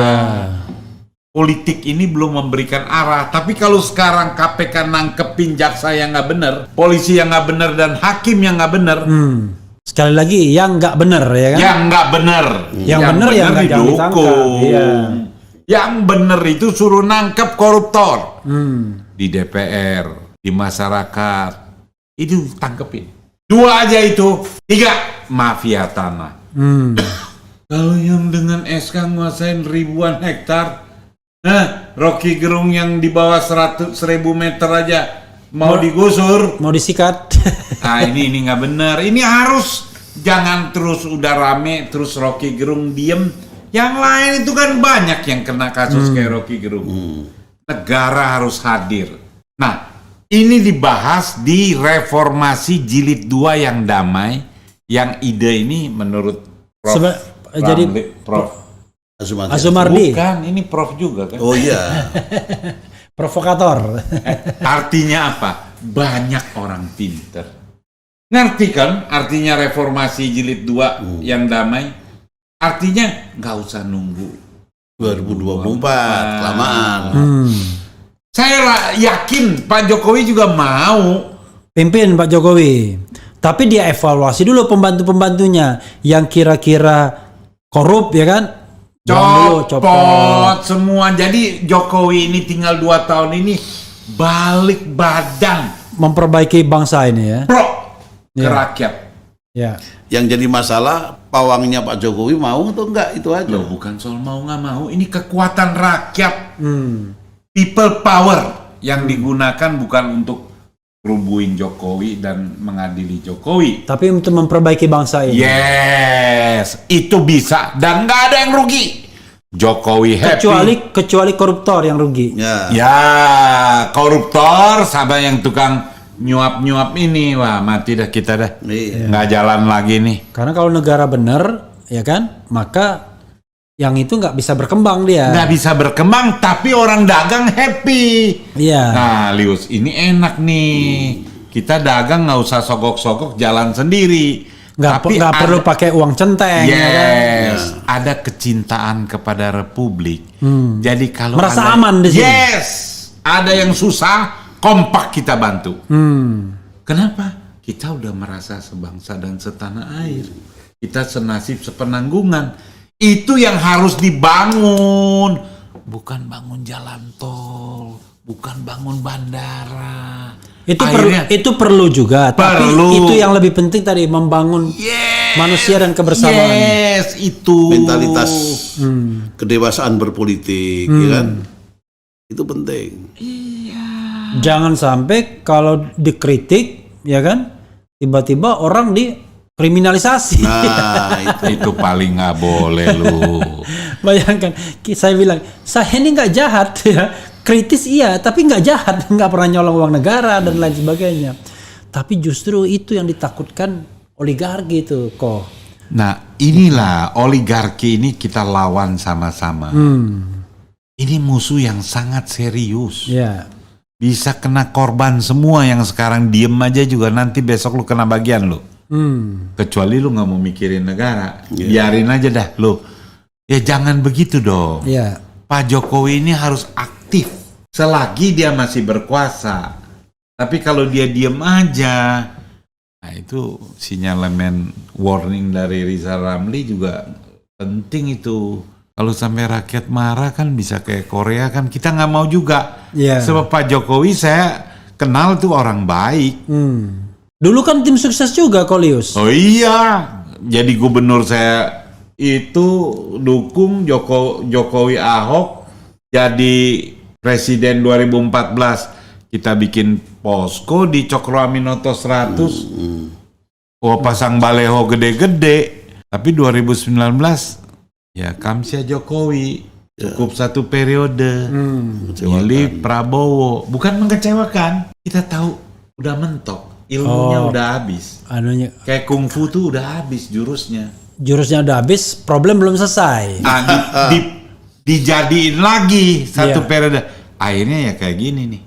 Politik ini belum memberikan arah. Tapi kalau sekarang KPK nangkepin jaksa yang nggak bener, polisi yang nggak bener, dan hakim yang nggak bener, sekali lagi yang nggak bener ya kan? yang nggak bener, yang bener yang nggak didukung. Yang bener itu suruh nangkep koruptor di DPR, di masyarakat, itu tangkepin. 2 aja itu, 3 mafia tanah. Kalau yang dengan SK nguasain ribuan hektar, Rocky Gerung yang di bawah 100.000 meter aja mau digusur, mau disikat. Nah ini nggak benar. Ini harus, jangan terus udah rame terus Rocky Gerung diem. Yang lain itu kan banyak yang kena kasus kayak Rocky Gerung. Negara harus hadir. Nah ini dibahas di Reformasi Jilid 2 yang damai. Yang ide ini menurut Prof. Azumardi. Bukan, ini Prof juga kan? Oh iya. Provokator. Artinya apa? Banyak orang pinter. Ngerti kan artinya Reformasi Jilid 2 yang damai? Artinya nggak usah nunggu 2024, kelamaan. Saya yakin Pak Jokowi juga mau pimpin Pak Jokowi. Tapi dia evaluasi dulu pembantu-pembantunya yang kira-kira korup ya kan? Copot semua. Jadi Jokowi ini tinggal 2 tahun ini balik badan memperbaiki bangsa ini ya. Ke rakyat. Ya. Yang jadi masalah pawangnya Pak Jokowi mau atau enggak, itu aja. Loh, bukan soal mau nggak mau, ini kekuatan rakyat. People power yang digunakan bukan untuk rubuhin Jokowi dan mengadili Jokowi, tapi untuk memperbaiki bangsa ini. Yes, itu bisa dan nggak ada yang rugi. Jokowi happy. Kecuali koruptor yang rugi. Ya, koruptor sama yang tukang nyuap ini, wah mati dah kita dah. Nggak jalan lagi nih. Karena kalau negara benar, ya kan, maka yang itu nggak bisa berkembang dia. Nggak bisa berkembang, tapi orang dagang happy. Iya. Nah, Lius, ini enak nih. Kita dagang nggak usah sogok-sogok, jalan sendiri. Nggak perlu pakai uang centeng. Yes, ya kan? ada kecintaan kepada Republik. Jadi kalau merasa aman di sini. Yes, ada yang susah, kompak kita bantu. Kenapa? Kita udah merasa sebangsa dan setanah air. Kita senasib sepenanggungan. Itu yang harus dibangun, bukan bangun jalan tol, bukan bangun bandara. Itu perlu juga, tapi itu yang lebih penting tadi, membangun manusia dan kebersamaan. Yes, itu mentalitas kedewasaan berpolitik, ya kan? Itu penting. Jangan sampai kalau dikritik, ya kan, tiba-tiba orang kriminalisasi. Nah, itu paling nggak boleh lu. Bayangkan, saya bilang, saya ini nggak jahat ya, kritis iya, tapi nggak jahat, nggak pernah nyolong uang negara dan lain sebagainya. Tapi justru itu yang ditakutkan oligarki itu kok. Nah, inilah oligarki ini kita lawan sama-sama. Ini musuh yang sangat serius. Ya. Bisa kena korban semua yang sekarang diem aja juga nanti besok lu kena bagian lu. Kecuali lu nggak mau mikirin negara, biarin aja dah lu. Ya jangan begitu dong. Pak Jokowi ini harus aktif selagi dia masih berkuasa. Tapi kalau dia diem aja, nah itu sinyalemen warning dari Rizal Ramli juga penting itu. Kalau sampai rakyat marah kan bisa kayak Korea kan, kita nggak mau juga. Sebab Pak Jokowi saya kenal tuh orang baik. Dulu kan tim sukses juga Kolius. Oh iya, jadi gubernur saya itu dukung Jokowi Ahok jadi presiden 2014. Kita bikin posko di Cokro Aminoto 100. Pasang baleho gede-gede. Tapi 2019 ya Kamsia Jokowi cukup 1 periode. Pilih Prabowo. Bukan mengecewakan. Kita tahu udah mentok. Ilmunya udah habis. Kayak kungfu tuh udah habis jurusnya. Jurusnya udah habis, problem belum selesai. dijadiin lagi satu periode. Akhirnya ya kayak gini nih.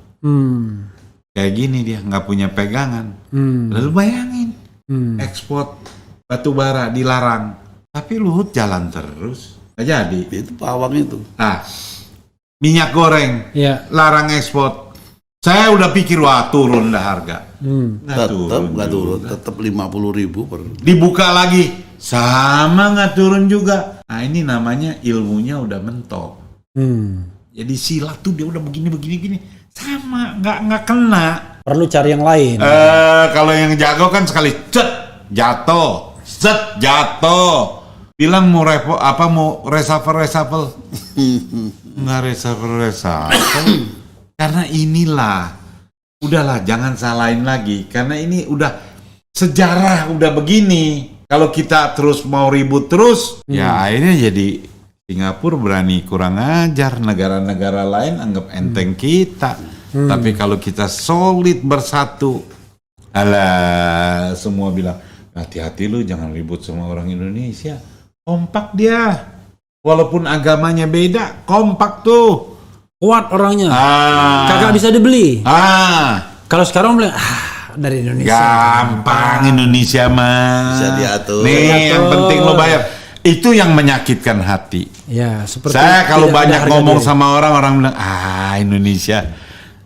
Kayak gini dia nggak punya pegangan. Lalu bayangin ekspor batu bara dilarang, tapi Luhut jalan terus, nggak jadi. Itu pawang itu. Minyak goreng larang ekspor. Saya udah pikir wah turun dah harga. Nggak turun, tetap 50.000 per. Dibuka lagi sama nggak turun juga. Nah ini namanya ilmunya udah mentok. Jadi silat tuh dia udah begini sama nggak kena. Perlu cari yang lain. Kalau yang jago kan sekali jatuh, jatuh. Bilang mau reshuffle. Nggak reshuffle. Karena inilah, udahlah jangan salahin lagi. Karena ini udah sejarah udah begini. Kalau kita terus mau ribut terus, ya akhirnya jadi Singapura berani kurang ajar. Negara-negara lain anggap enteng kita. Tapi kalau kita solid bersatu, alah semua bilang, hati-hati lu jangan ribut sama orang Indonesia. Kompak dia. Walaupun agamanya beda, kompak tuh. Kuat orangnya. Kagak bisa dibeli. Kalau sekarang bilang, dari Indonesia. Gampang Indonesia mah. Bisa diatur. Nih yang penting lo bayar. Itu yang menyakitkan hati. Ya, seperti saya kalau banyak ngomong sama orang bilang,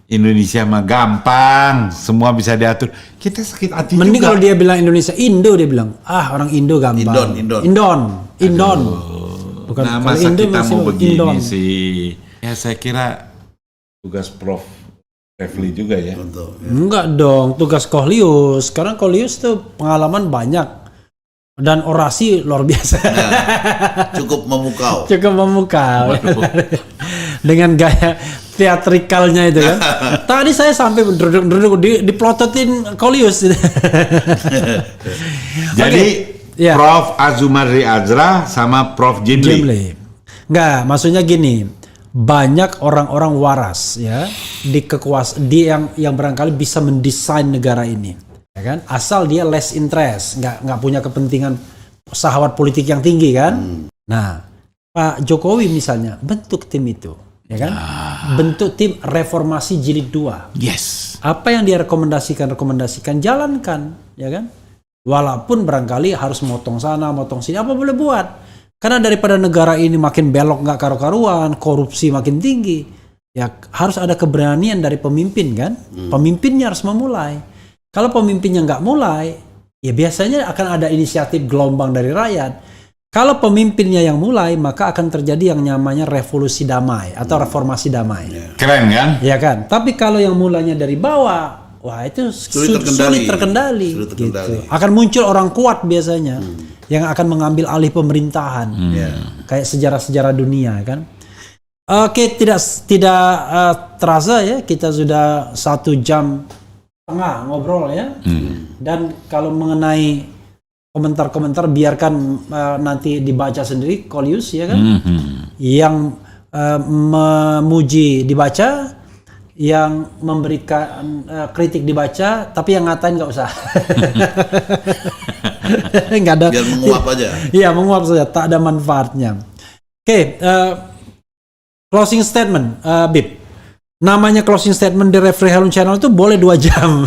Indonesia mah gampang, semua bisa diatur. Kita sakit hati. Mending juga. kalau dia bilang Indonesia, Indo dia bilang, orang Indo gampang. Indon. Bukan nah, masa Indo kita mau begini Indon. sih? Ya saya kira tugas Prof. Refli juga ya. Enggak dong, tugas Kohlius. Sekarang Kohlius tuh pengalaman banyak dan orasi luar biasa. Cukup memukau. Dengan gaya teatrikalnya itu kan. Tadi saya sampai duduk diplototin Kohlius. Jadi Prof. Azumari Azra sama Prof. Jimli. Enggak, maksudnya gini, banyak orang-orang waras ya di yang barangkali bisa mendesain negara ini, ya kan? Asal dia less interest, nggak punya kepentingan syahwat politik yang tinggi kan. Nah, Pak Jokowi misalnya bentuk tim itu, ya kan? Bentuk tim reformasi jilid 2. Yes. Apa yang dia rekomendasikan jalankan, ya kan? Walaupun barangkali harus motong sana, motong sini, apa boleh buat. Karena daripada negara ini makin belok nggak karu-karuan, korupsi makin tinggi, ya harus ada keberanian dari pemimpin kan. Pemimpinnya harus memulai. Kalau pemimpinnya nggak mulai, ya biasanya akan ada inisiatif gelombang dari rakyat. Kalau pemimpinnya yang mulai, maka akan terjadi yang namanya revolusi damai atau reformasi damai. Keren kan? Ya kan. Tapi kalau yang mulanya dari bawah, wah itu sulit terkendali. Gitu. Akan muncul orang kuat biasanya yang akan mengambil alih pemerintahan. Kayak sejarah-sejarah dunia kan. Oke, tidak terasa ya, kita sudah 1 jam setengah ngobrol ya. Dan kalau mengenai komentar-komentar biarkan nanti dibaca sendiri Kohlius ya kan. Yang memuji dibaca, yang memberikan kritik dibaca, tapi yang ngatain nggak usah. Nggak ada. Biar menguap aja. Iya, menguap saja, tak ada manfaatnya. Oke, closing statement, Bib. Namanya closing statement di Refli Harun Channel itu boleh 2 jam.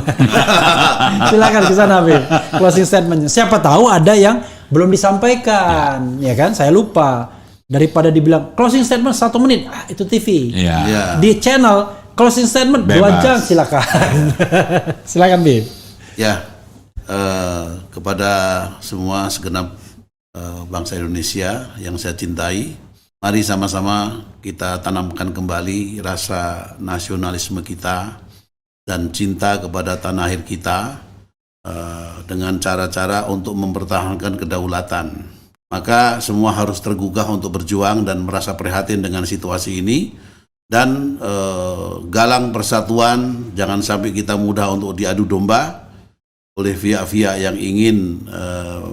Silakan ke sana, Bib. Closing statementnya. Siapa tahu ada yang belum disampaikan, ya kan? Saya lupa. Daripada dibilang closing statement 1 menit, itu TV. Di channel closing statement 2 jam, silakan. Silakan, Bib. Ya, kepada semua segenap bangsa Indonesia yang saya cintai, mari sama-sama kita tanamkan kembali rasa nasionalisme kita dan cinta kepada tanah air kita dengan cara-cara untuk mempertahankan kedaulatan. Maka semua harus tergugah untuk berjuang dan merasa prihatin dengan situasi ini. Dan galang persatuan, jangan sampai kita mudah untuk diadu domba oleh pihak-pihak yang ingin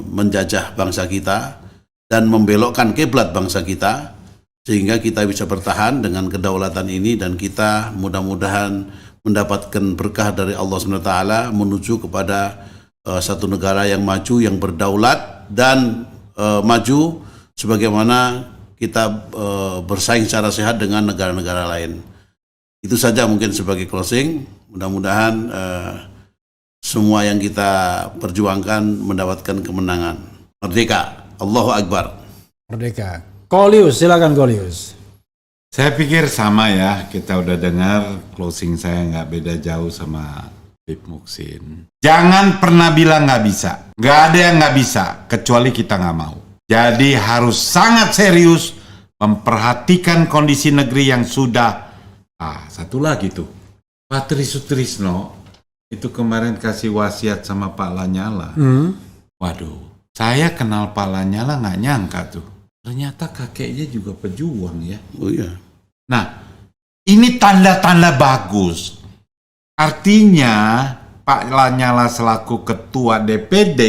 menjajah bangsa kita dan membelokkan kiblat bangsa kita, sehingga kita bisa bertahan dengan kedaulatan ini dan kita mudah-mudahan mendapatkan berkah dari Allah SWT menuju kepada satu negara yang maju, yang berdaulat dan maju sebagaimana kita bersaing secara sehat dengan negara-negara lain. Itu saja mungkin sebagai closing. Mudah-mudahan semua yang kita perjuangkan mendapatkan kemenangan. Merdeka, Allahu Akbar. Merdeka. Kolius, silakan Kolius. Saya pikir sama ya, kita udah dengar closing saya nggak beda jauh sama Habib Muhsin. Jangan pernah bilang nggak bisa. Nggak ada yang nggak bisa, kecuali kita nggak mau. Jadi harus sangat serius memperhatikan kondisi negeri yang sudah. Satu lagi tuh, Pak Tri Sutrisno itu kemarin kasih wasiat sama Pak Lanyala. Waduh, saya kenal Pak Lanyala nggak nyangka tuh. Ternyata kakeknya juga pejuang ya. Oh iya. Nah, ini tanda-tanda bagus. Artinya Pak Lanyala selaku ketua DPD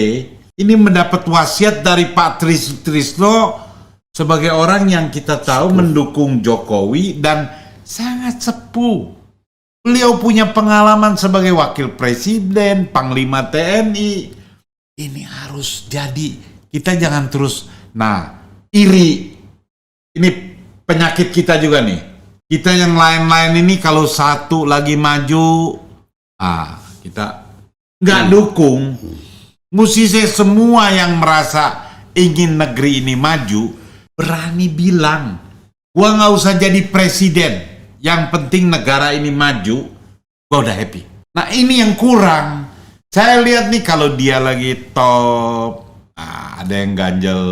ini mendapat wasiat dari Pak Tri Sutrisno sebagai orang yang kita tahu mendukung Jokowi dan sangat sepuh. Beliau punya pengalaman sebagai wakil presiden, panglima TNI. Ini harus jadi, kita jangan terus iri. Ini penyakit kita juga nih. Kita yang lain-lain ini kalau satu lagi maju, kita nggak dukung. Mesti semua yang merasa ingin negeri ini maju, berani bilang, gua nggak usah jadi presiden. Yang penting negara ini maju, gua udah happy. Nah ini yang kurang. Saya lihat nih kalau dia lagi top, ada yang ganjel.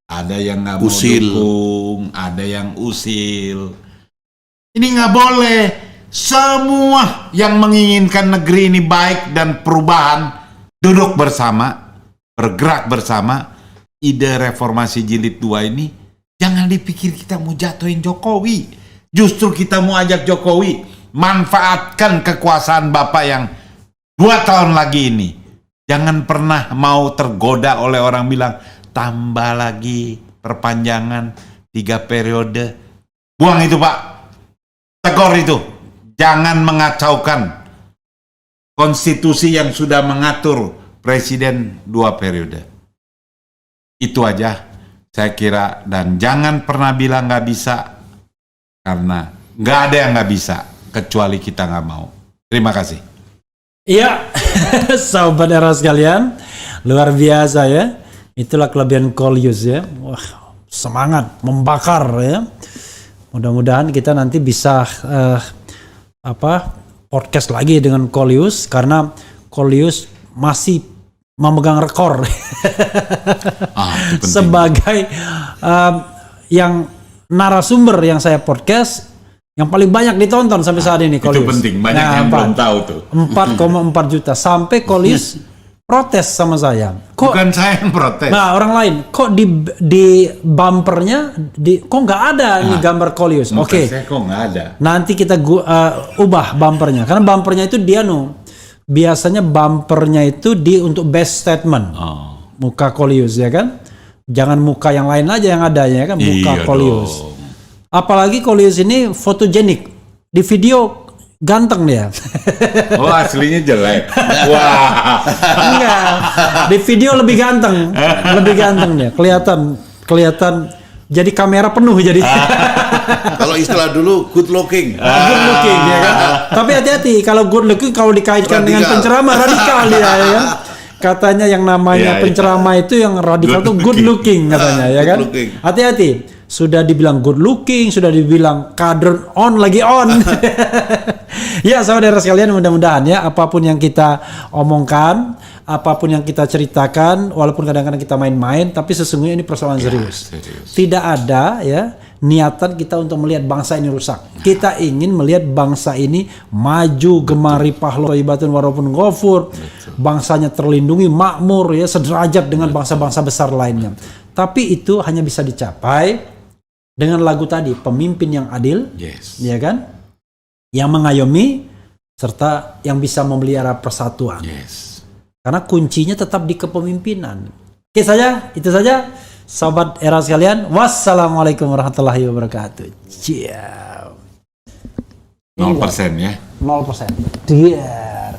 Ada yang nggak mau dukung, ada yang usil. Ini nggak boleh. Semua yang menginginkan negeri ini baik dan perubahan, duduk bersama, bergerak bersama. Ide reformasi jilid 2 ini, jangan dipikir kita mau jatuhin Jokowi. Justru kita mau ajak Jokowi, manfaatkan kekuasaan Bapak yang 2 tahun lagi ini. Jangan pernah mau tergoda oleh orang bilang, tambah lagi perpanjangan 3 periode. Buang itu Pak. Tegur itu. Jangan mengacaukan konstitusi yang sudah mengatur presiden 2 periode. Itu aja saya kira. Dan jangan pernah bilang nggak bisa. Karena nggak ada yang nggak bisa. Kecuali kita nggak mau. Terima kasih. Iya, sahabat era sekalian. Luar biasa ya. Itulah kelebihan Kolius ya. Wah, semangat, membakar ya. Mudah-mudahan kita nanti bisa podcast lagi dengan Kolius karena Kolius masih memegang rekor sebagai yang narasumber yang saya podcast yang paling banyak ditonton sampai saat ini. Kolius. Itu penting, banyak yang belum tahu tuh. 4,4 juta sampai Kolius protes sama saya. Bukan saya yang protes. Nah, orang lain. Kok di bumpernya kok nggak ada ini gambar Kolius. Oke. Saya kok nggak ada. Nanti kita ubah bumpernya. Karena bumpernya itu dia biasanya bumpernya itu untuk best statement. Muka Kolius ya kan. Jangan muka yang lain aja yang ada ya kan. Muka Kolius. Dong. Apalagi Kolius ini fotogenik. Di video ganteng dia. Oh aslinya jelek. Wah. Enggak. Di video lebih ganteng. Lebih ganteng dia. Kelihatan jadi kamera penuh jadi. Kalau istilah dulu good looking. Good looking ya kan. Tapi hati-hati kalau good looking kalau dikaitkan dengan penceramah radikal dia ya kan. Katanya yang namanya penceramah itu yang radikal tuh good looking katanya ya kan. Hati-hati. Sudah dibilang good looking, sudah dibilang kader lagi on. Ya saudara sekalian, mudah-mudahan ya apapun yang kita omongkan, apapun yang kita ceritakan, walaupun kadang-kadang kita main-main, tapi sesungguhnya ini persoalan serius. Tidak ada ya niatan kita untuk melihat bangsa ini rusak. Kita ingin melihat bangsa ini maju, gemari pahlawan ibatun walaupun ghafur, bangsanya terlindungi, makmur ya, sederajat dengan bangsa-bangsa besar lainnya. Tapi itu hanya bisa dicapai dengan lagu tadi, pemimpin yang adil, ya kan, yang mengayomi, serta yang bisa memelihara persatuan. Karena kuncinya tetap di kepemimpinan. Oke saja, itu saja, sobat era sekalian. Wassalamualaikum warahmatullahi wabarakatuh. Ciao. 0% ya. 0%. Diar.